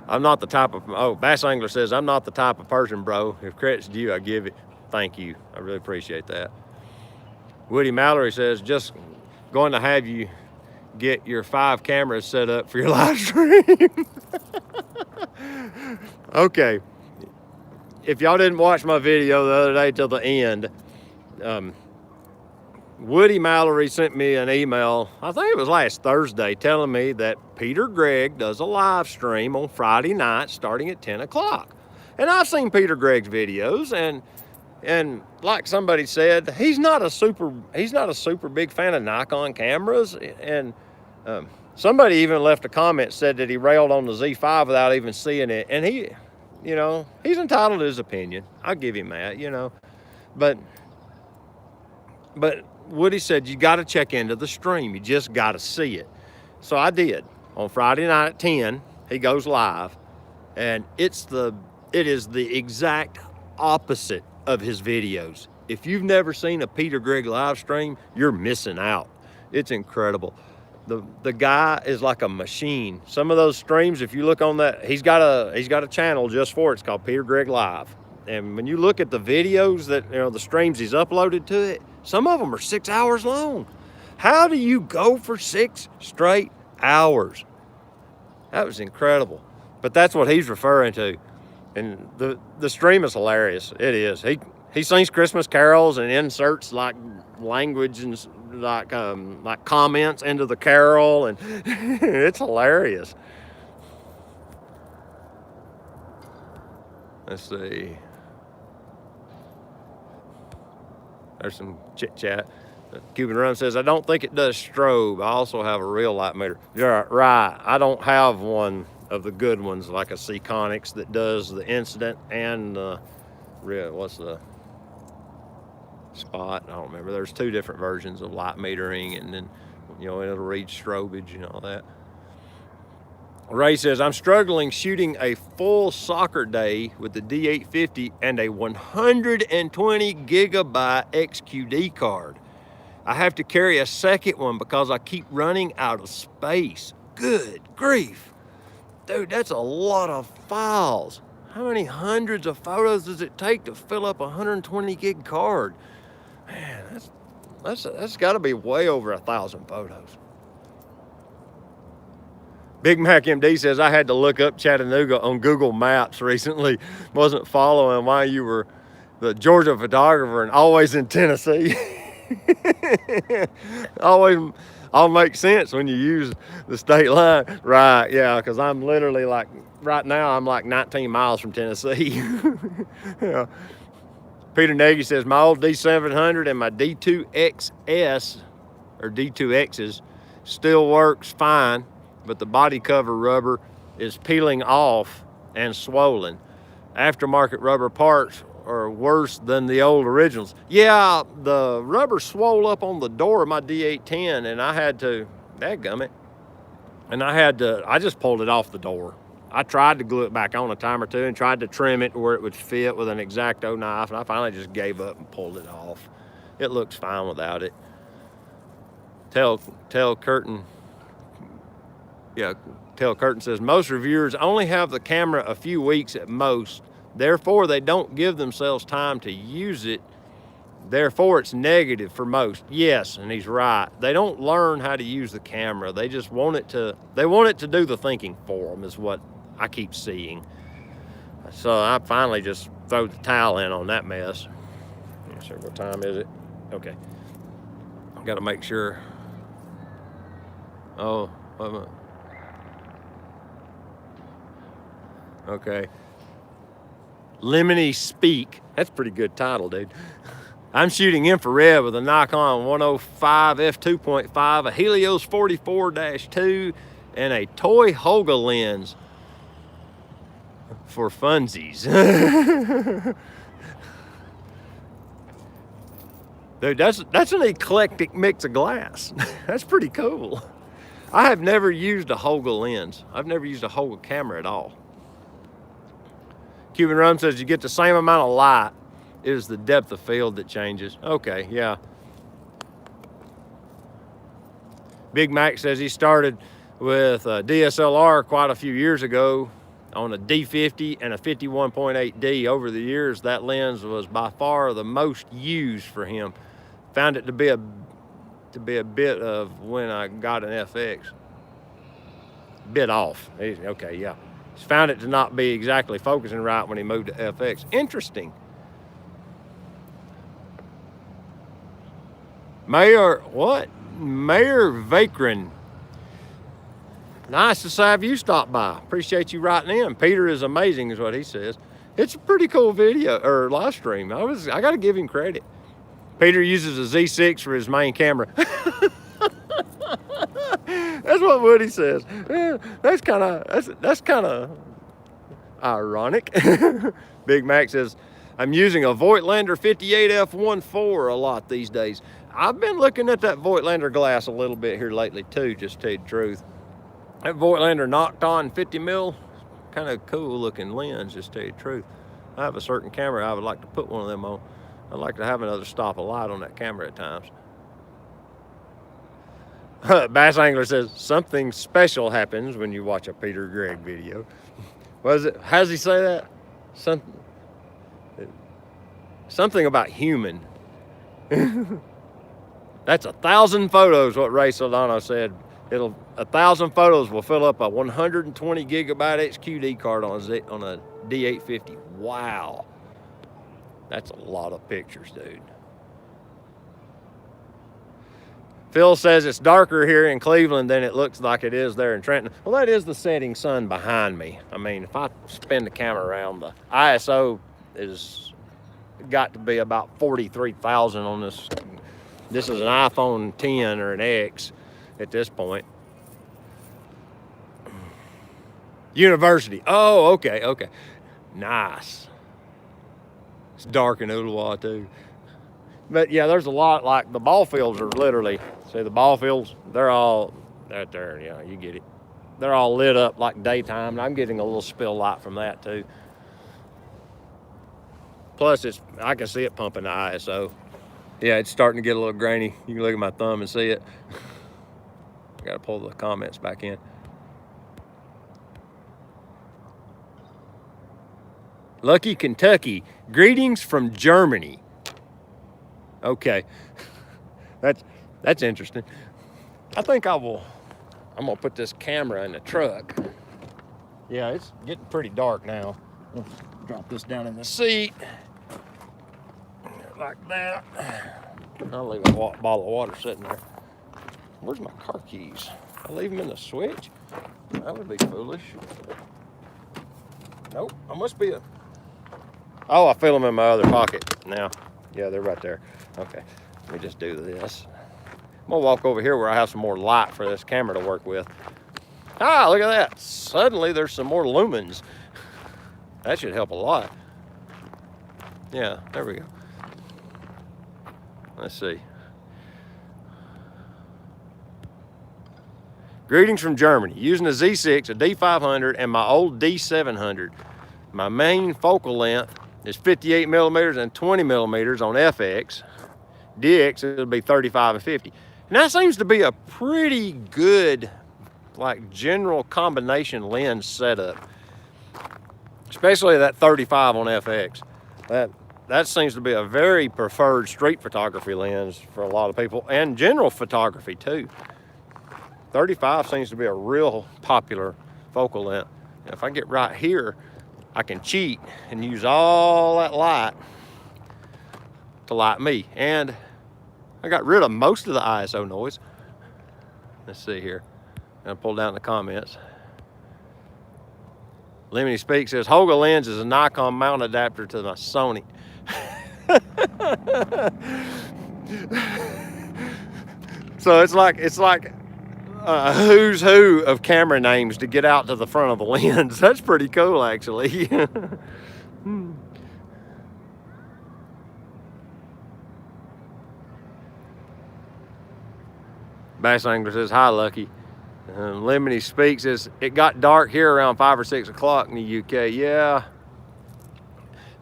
I'm not the type of, Bass Angler says, I'm not the type of person, bro. If credit's due, I give it. Thank you. I really appreciate that. Woody Mallory says, just going to have you get your 5 cameras set up for your live stream. Okay. If y'all didn't watch my video the other day till the end, Woody Mallory sent me an email, I think it was last Thursday, telling me that Peter Gregg does a live stream on Friday night starting at 10 o'clock. And I've seen Peter Gregg's videos, and like somebody said, he's not a super big fan of Nikon cameras. And somebody even left a comment, said that he railed on the Z5 without even seeing it. And he, you know, he's entitled to his opinion. I'll give him that, you know. But Woody said, you got to check into the stream. You just got to see it. So I did. On Friday night at 10, he goes live, and it is the exact opposite of his videos. If you've never seen a Peter Gregg live stream, you're missing out. It's incredible. The guy is like a machine. Some of those streams, if you look on that, he's got a channel just for it. It's called Peter Gregg Live. And when you look at the videos that, you know, the streams he's uploaded to it, some of them are 6 hours long. How do you go for 6 straight hours? That was incredible. But that's what he's referring to. And the stream is hilarious. It is. He sings Christmas carols and inserts like language and like comments into the carol, and it's hilarious. Let's see. There's some chit chat. Cuban Rum says, I don't think it does strobe. I also have a real light meter. Yeah, right. I don't have one of the good ones like a Seaconics that does the incident and what's the spot? I don't remember. There's 2 different versions of light metering, and then, you know, it'll read strobage and all that. Ray says, I'm struggling shooting a full soccer day with the D850 and a 120 gigabyte XQD card. I have to carry a second one because I keep running out of space. Good grief. Dude, that's a lot of files. How many hundreds of photos does it take to fill up a 120 gig card? Man, that's got to be way over 1,000 photos. Big Mac MD says, I had to look up Chattanooga on Google Maps recently. Wasn't following why you were the Georgia photographer and always in Tennessee. Always all makes sense when you use the state line. Right, yeah, because I'm literally like, right now I'm like 19 miles from Tennessee. Yeah. Peter Nagy says, my old D700 and my D2XS, or D2Xs, still works fine, but the body cover rubber is peeling off and swollen. Aftermarket rubber parts are worse than the old originals. Yeah, the rubber swole up on the door of my D810, and I had to, dadgummit, and I just pulled it off the door. I tried to glue it back on a time or two and tried to trim it to where it would fit with an X-Acto knife, and I finally just gave up and pulled it off. It looks fine without it. Tell Curtin says, most reviewers only have the camera a few weeks at most. Therefore, they don't give themselves time to use it. Therefore, it's negative for most. Yes, and he's right. They don't learn how to use the camera. They just want it to do the thinking for them, is what I keep seeing. So I finally just throw the towel in on that mess. Let's see, what time is it? Okay. I've got to make sure. Oh, wait a minute. Okay. Lemony Speak. That's a pretty good title, dude. I'm shooting infrared with a Nikon 105 f2.5, a Helios 44-2, and a toy Hoga lens for funsies. Dude, that's an eclectic mix of glass. That's pretty cool. I have never used a Hoga lens. I've never used a Hoga camera at all. Cuban Rum says you get the same amount of light. It is the depth of field that changes. Okay, yeah. Big Mac says he started with a DSLR quite a few years ago on a D50 and a 51.8D. Over the years, that lens was by far the most used for him. Found it to be a bit of when I got an FX. Bit off. Okay, yeah. Found it to not be exactly focusing right when he moved to FX. Interesting. Mayor Vakrin. Nice to have you stop by. Appreciate you writing in. Peter is amazing is what he says. It's a pretty cool video or live stream. I got to give him credit. Peter uses a Z6 for his main camera. That's what Woody says. That's kind of ironic. Big Mac says, I'm using a Voigtlander 58F14 a lot these days. I've been looking at that Voigtlander glass a little bit here lately too, just to tell you the truth. That Voigtlander knocked on 50 mil, kind of cool looking lens, just to tell you the truth. I have a certain camera I would like to put one of them on. I'd like to have another stop of light on that camera at times. Bass Angler says, something special happens when you watch a Peter Gregg video. What is it? How does he say that? Something about human. That's 1,000 photos, what Ray Soldano said. 1,000 photos will fill up a 120 gigabyte XQD card on a D850. Wow. That's a lot of pictures, dude. Phil says it's darker here in Cleveland than it looks like it is there in Trenton. Well, that is the setting sun behind me. I mean, if I spin the camera around, the ISO is got to be about 43,000 on this. This is an iPhone 10 or an X at this point. University. Oh, okay. Nice. It's dark in Ottawa too. But yeah, there's a lot, like the ball fields are literally, see the ball fields, they're all right there, yeah, you get it. They're all lit up like daytime, and I'm getting a little spill light from that too. Plus, I can see it pumping the ISO. Yeah, it's starting to get a little grainy. You can look at my thumb and see it. I gotta pull the comments back in. Lucky Kentucky, greetings from Germany. Okay, that's interesting. I think I'm gonna put this camera in the truck. Yeah, it's getting pretty dark now. I'll drop this down in the seat like that. I'll leave a bottle of water sitting there. Where's my car keys? I leave them in the switch? That would be foolish. Nope, I must be oh, I feel them in my other pocket now. Yeah, they're right there. Okay, let me just do this. I'm gonna walk over here where I have some more light for this camera to work with. Ah, look at that. Suddenly there's some more lumens. That should help a lot. Yeah, there we go. Let's see. Greetings from Germany. Using a Z6, a D500, and my old D700. My main focal length is 58 millimeters and 20 millimeters on FX. DX, it'll be 35 and 50. And that seems to be a pretty good, like, general combination lens setup. Especially that 35 on FX. That seems to be a very preferred street photography lens for a lot of people, and general photography too. 35 seems to be a real popular focal length. And if I get right here, I can cheat and use all that light to light me. And I got rid of most of the ISO noise. Let's see here. I'll pull down the comments. Lemony Speak says, Hoga lens is a Nikon mount adapter to my Sony. So it's like a who's who of camera names to get out to the front of the lens. That's pretty cool, actually. Bass Angler says, hi, Lucky. Lemony Speaks says, it got dark here around 5 or 6 o'clock in the UK. Yeah.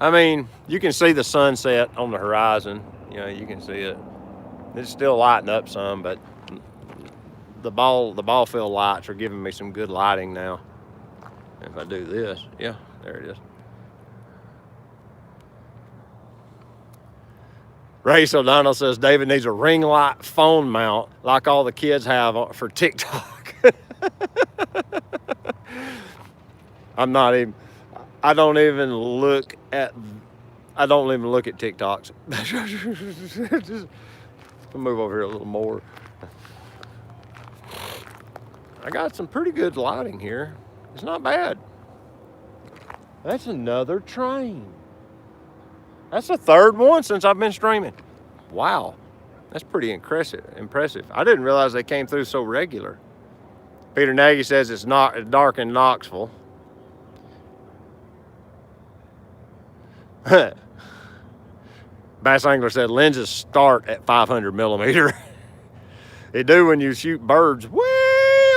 I mean, you can see the sunset on the horizon. You know, you can see it. It's still lighting up some, but the ball field lights are giving me some good lighting now. If I do this, yeah, there it is. Ray Soldano says David needs a ring light phone mount like all the kids have for TikTok. I don't even look at TikToks. Just move over here a little more. I got some pretty good lighting here. It's not bad. That's another train. That's the third one since I've been streaming. Wow, that's pretty impressive. I didn't realize they came through so regular. Peter Nagy says it's not dark in Knoxville. Bass Angler said lenses start at 500 millimeter. They do when you shoot birds way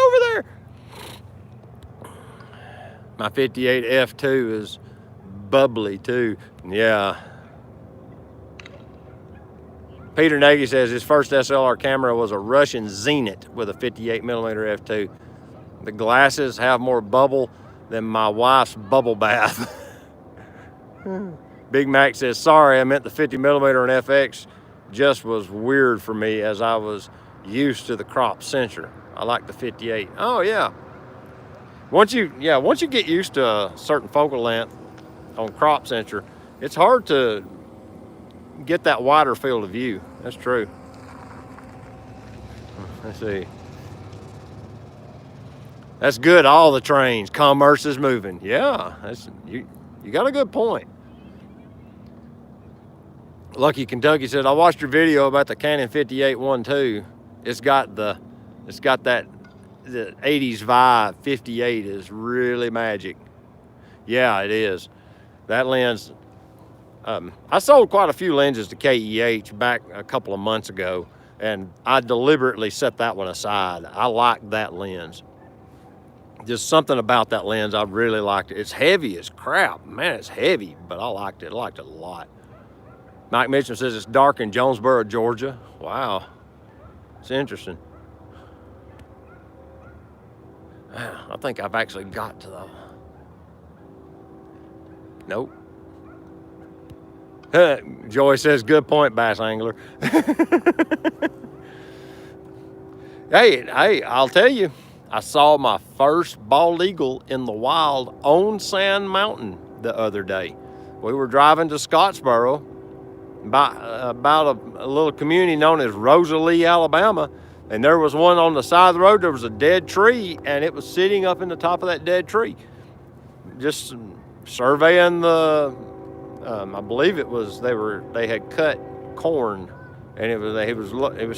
over there. My 58 F2 is bubbly too. Yeah. Peter Nagy says his first SLR camera was a Russian Zenit with a 58 millimeter F2. The glasses have more bubble than my wife's bubble bath. Big Mac says, sorry, I meant the 50 millimeter and FX just was weird for me as I was used to the crop sensor. I like the 58. Oh yeah. Once you get used to a certain focal length on crop sensor, it's hard to get that wider field of view. That's true. Let's see. That's good. All the trains, commerce is moving. Yeah, that's you got a good point. Lucky Kentucky said, I watched your video about the Canon 58-1.2. It's got that the 80s vibe. 58 is really magic. Yeah, it is. That lens, I sold quite a few lenses to KEH back a couple of months ago, and I deliberately set that one aside. I like that lens. Just something about that lens, I really liked it. It's heavy as crap. Man, it's heavy, but I liked it. I liked it a lot. Mike Mitchell says it's dark in Jonesboro, Georgia. Wow, it's interesting. I think I've actually got to the... Nope. Joy says, good point, bass angler. Hey, I'll tell you, I saw my first bald eagle in the wild on Sand Mountain the other day. We were driving to Scottsboro, about a little community known as Rosalie, Alabama, and there was one on the side of the road. There was a dead tree, and it was sitting up in the top of that dead tree. Just surveying the, I believe it was, they had cut corn, and it was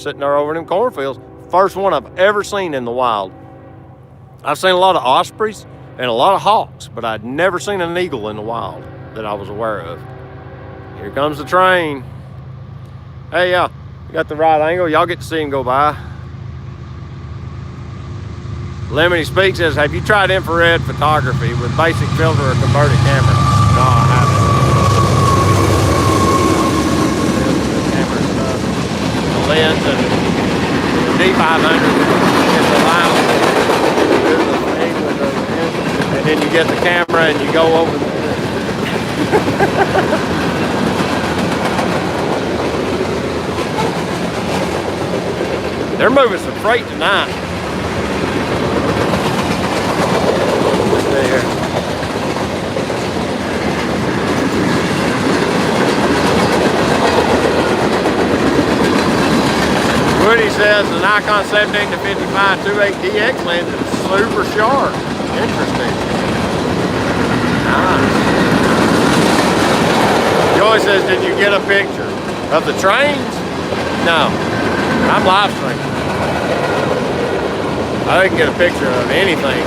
sitting there over in them cornfields. First one I've ever seen in the wild. I've seen a lot of ospreys and a lot of hawks, but I'd never seen an eagle in the wild that I was aware of. Here comes the train. Hey, you got the right angle. Y'all get to see him go by. Lemony Speak says, have you tried infrared photography with basic filter or converted camera? No, I haven't. Camera stuff. The lens and the D500 is the line. And then you get the camera and you go over the... They're moving some freight tonight. There. Woody says the Nikon 17 to 55 2.8 DX lens is super sharp. Interesting. Nice. Joy says, did you get a picture of the trains? No. I'm live streaming. I didn't get a picture of anything.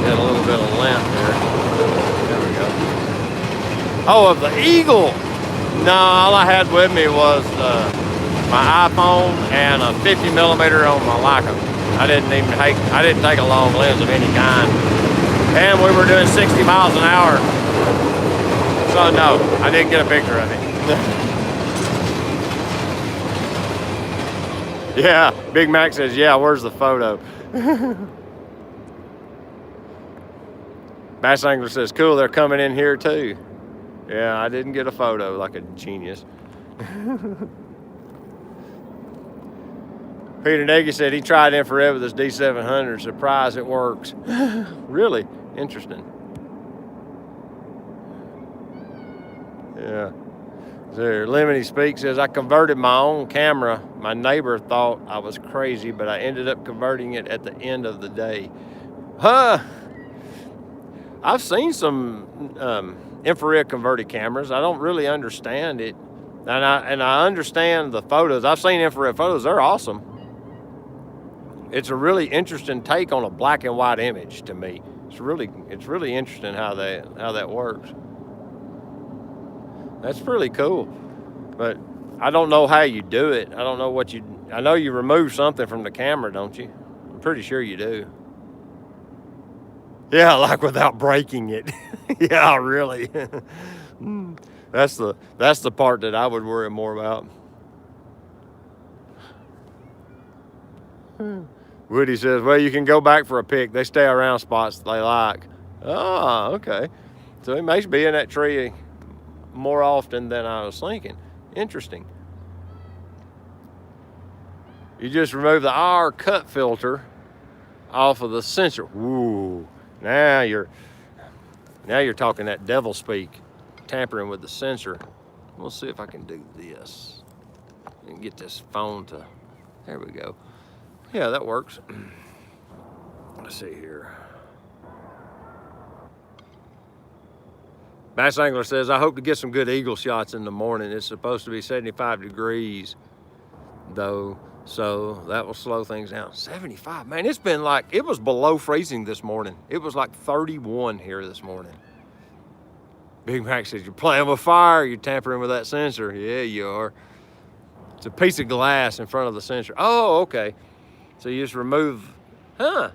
Got a little bit of length there. There we go. Oh, of the eagle. No, all I had with me was my iPhone and a 50 millimeter on my Leica. I didn't take a long lens of any kind. And we were doing 60 miles an hour. So no, I didn't get a picture of it. Yeah, Big Mac says, yeah, where's the photo? Bass Angler says, cool, they're coming in here too. Yeah, I didn't get a photo like a genius. Peter Nagy said he tried infrared with his D700. Surprised it works. Really? Interesting. Yeah. There, Lemony Speak says, I converted my own camera. My neighbor thought I was crazy, but I ended up converting it at the end of the day. I've seen some infrared converted cameras. I don't really understand it. And I understand the photos. I've seen infrared photos. They're awesome. It's a really interesting take on a black and white image to me. It's really interesting how that works. That's pretty cool. But I don't know how you do it. I don't know I know you remove something from the camera, don't you? Pretty sure you do. Yeah, like without breaking it. Yeah, really. That's the part that I would worry more about. Woody says, well, you can go back for a pick. They stay around spots they like. Oh, okay. So he may be in that tree more often than I was thinking. Interesting. You just remove the R cut filter off of the sensor. Ooh, now you're talking that devil speak, tampering with the sensor. We'll see if I can do this and get this phone to, there we go. Yeah, that works. Let's see here. Bass Angler says, I hope to get some good eagle shots in the morning. It's supposed to be 75 degrees though, so that will slow things down. 75, man, it's been like, it was below freezing this morning. It was like 31 here this morning. Big Mac says, you're playing with fire, you're tampering with that sensor. Yeah, you are. It's a piece of glass in front of the sensor. Oh, okay. So you just remove, huh?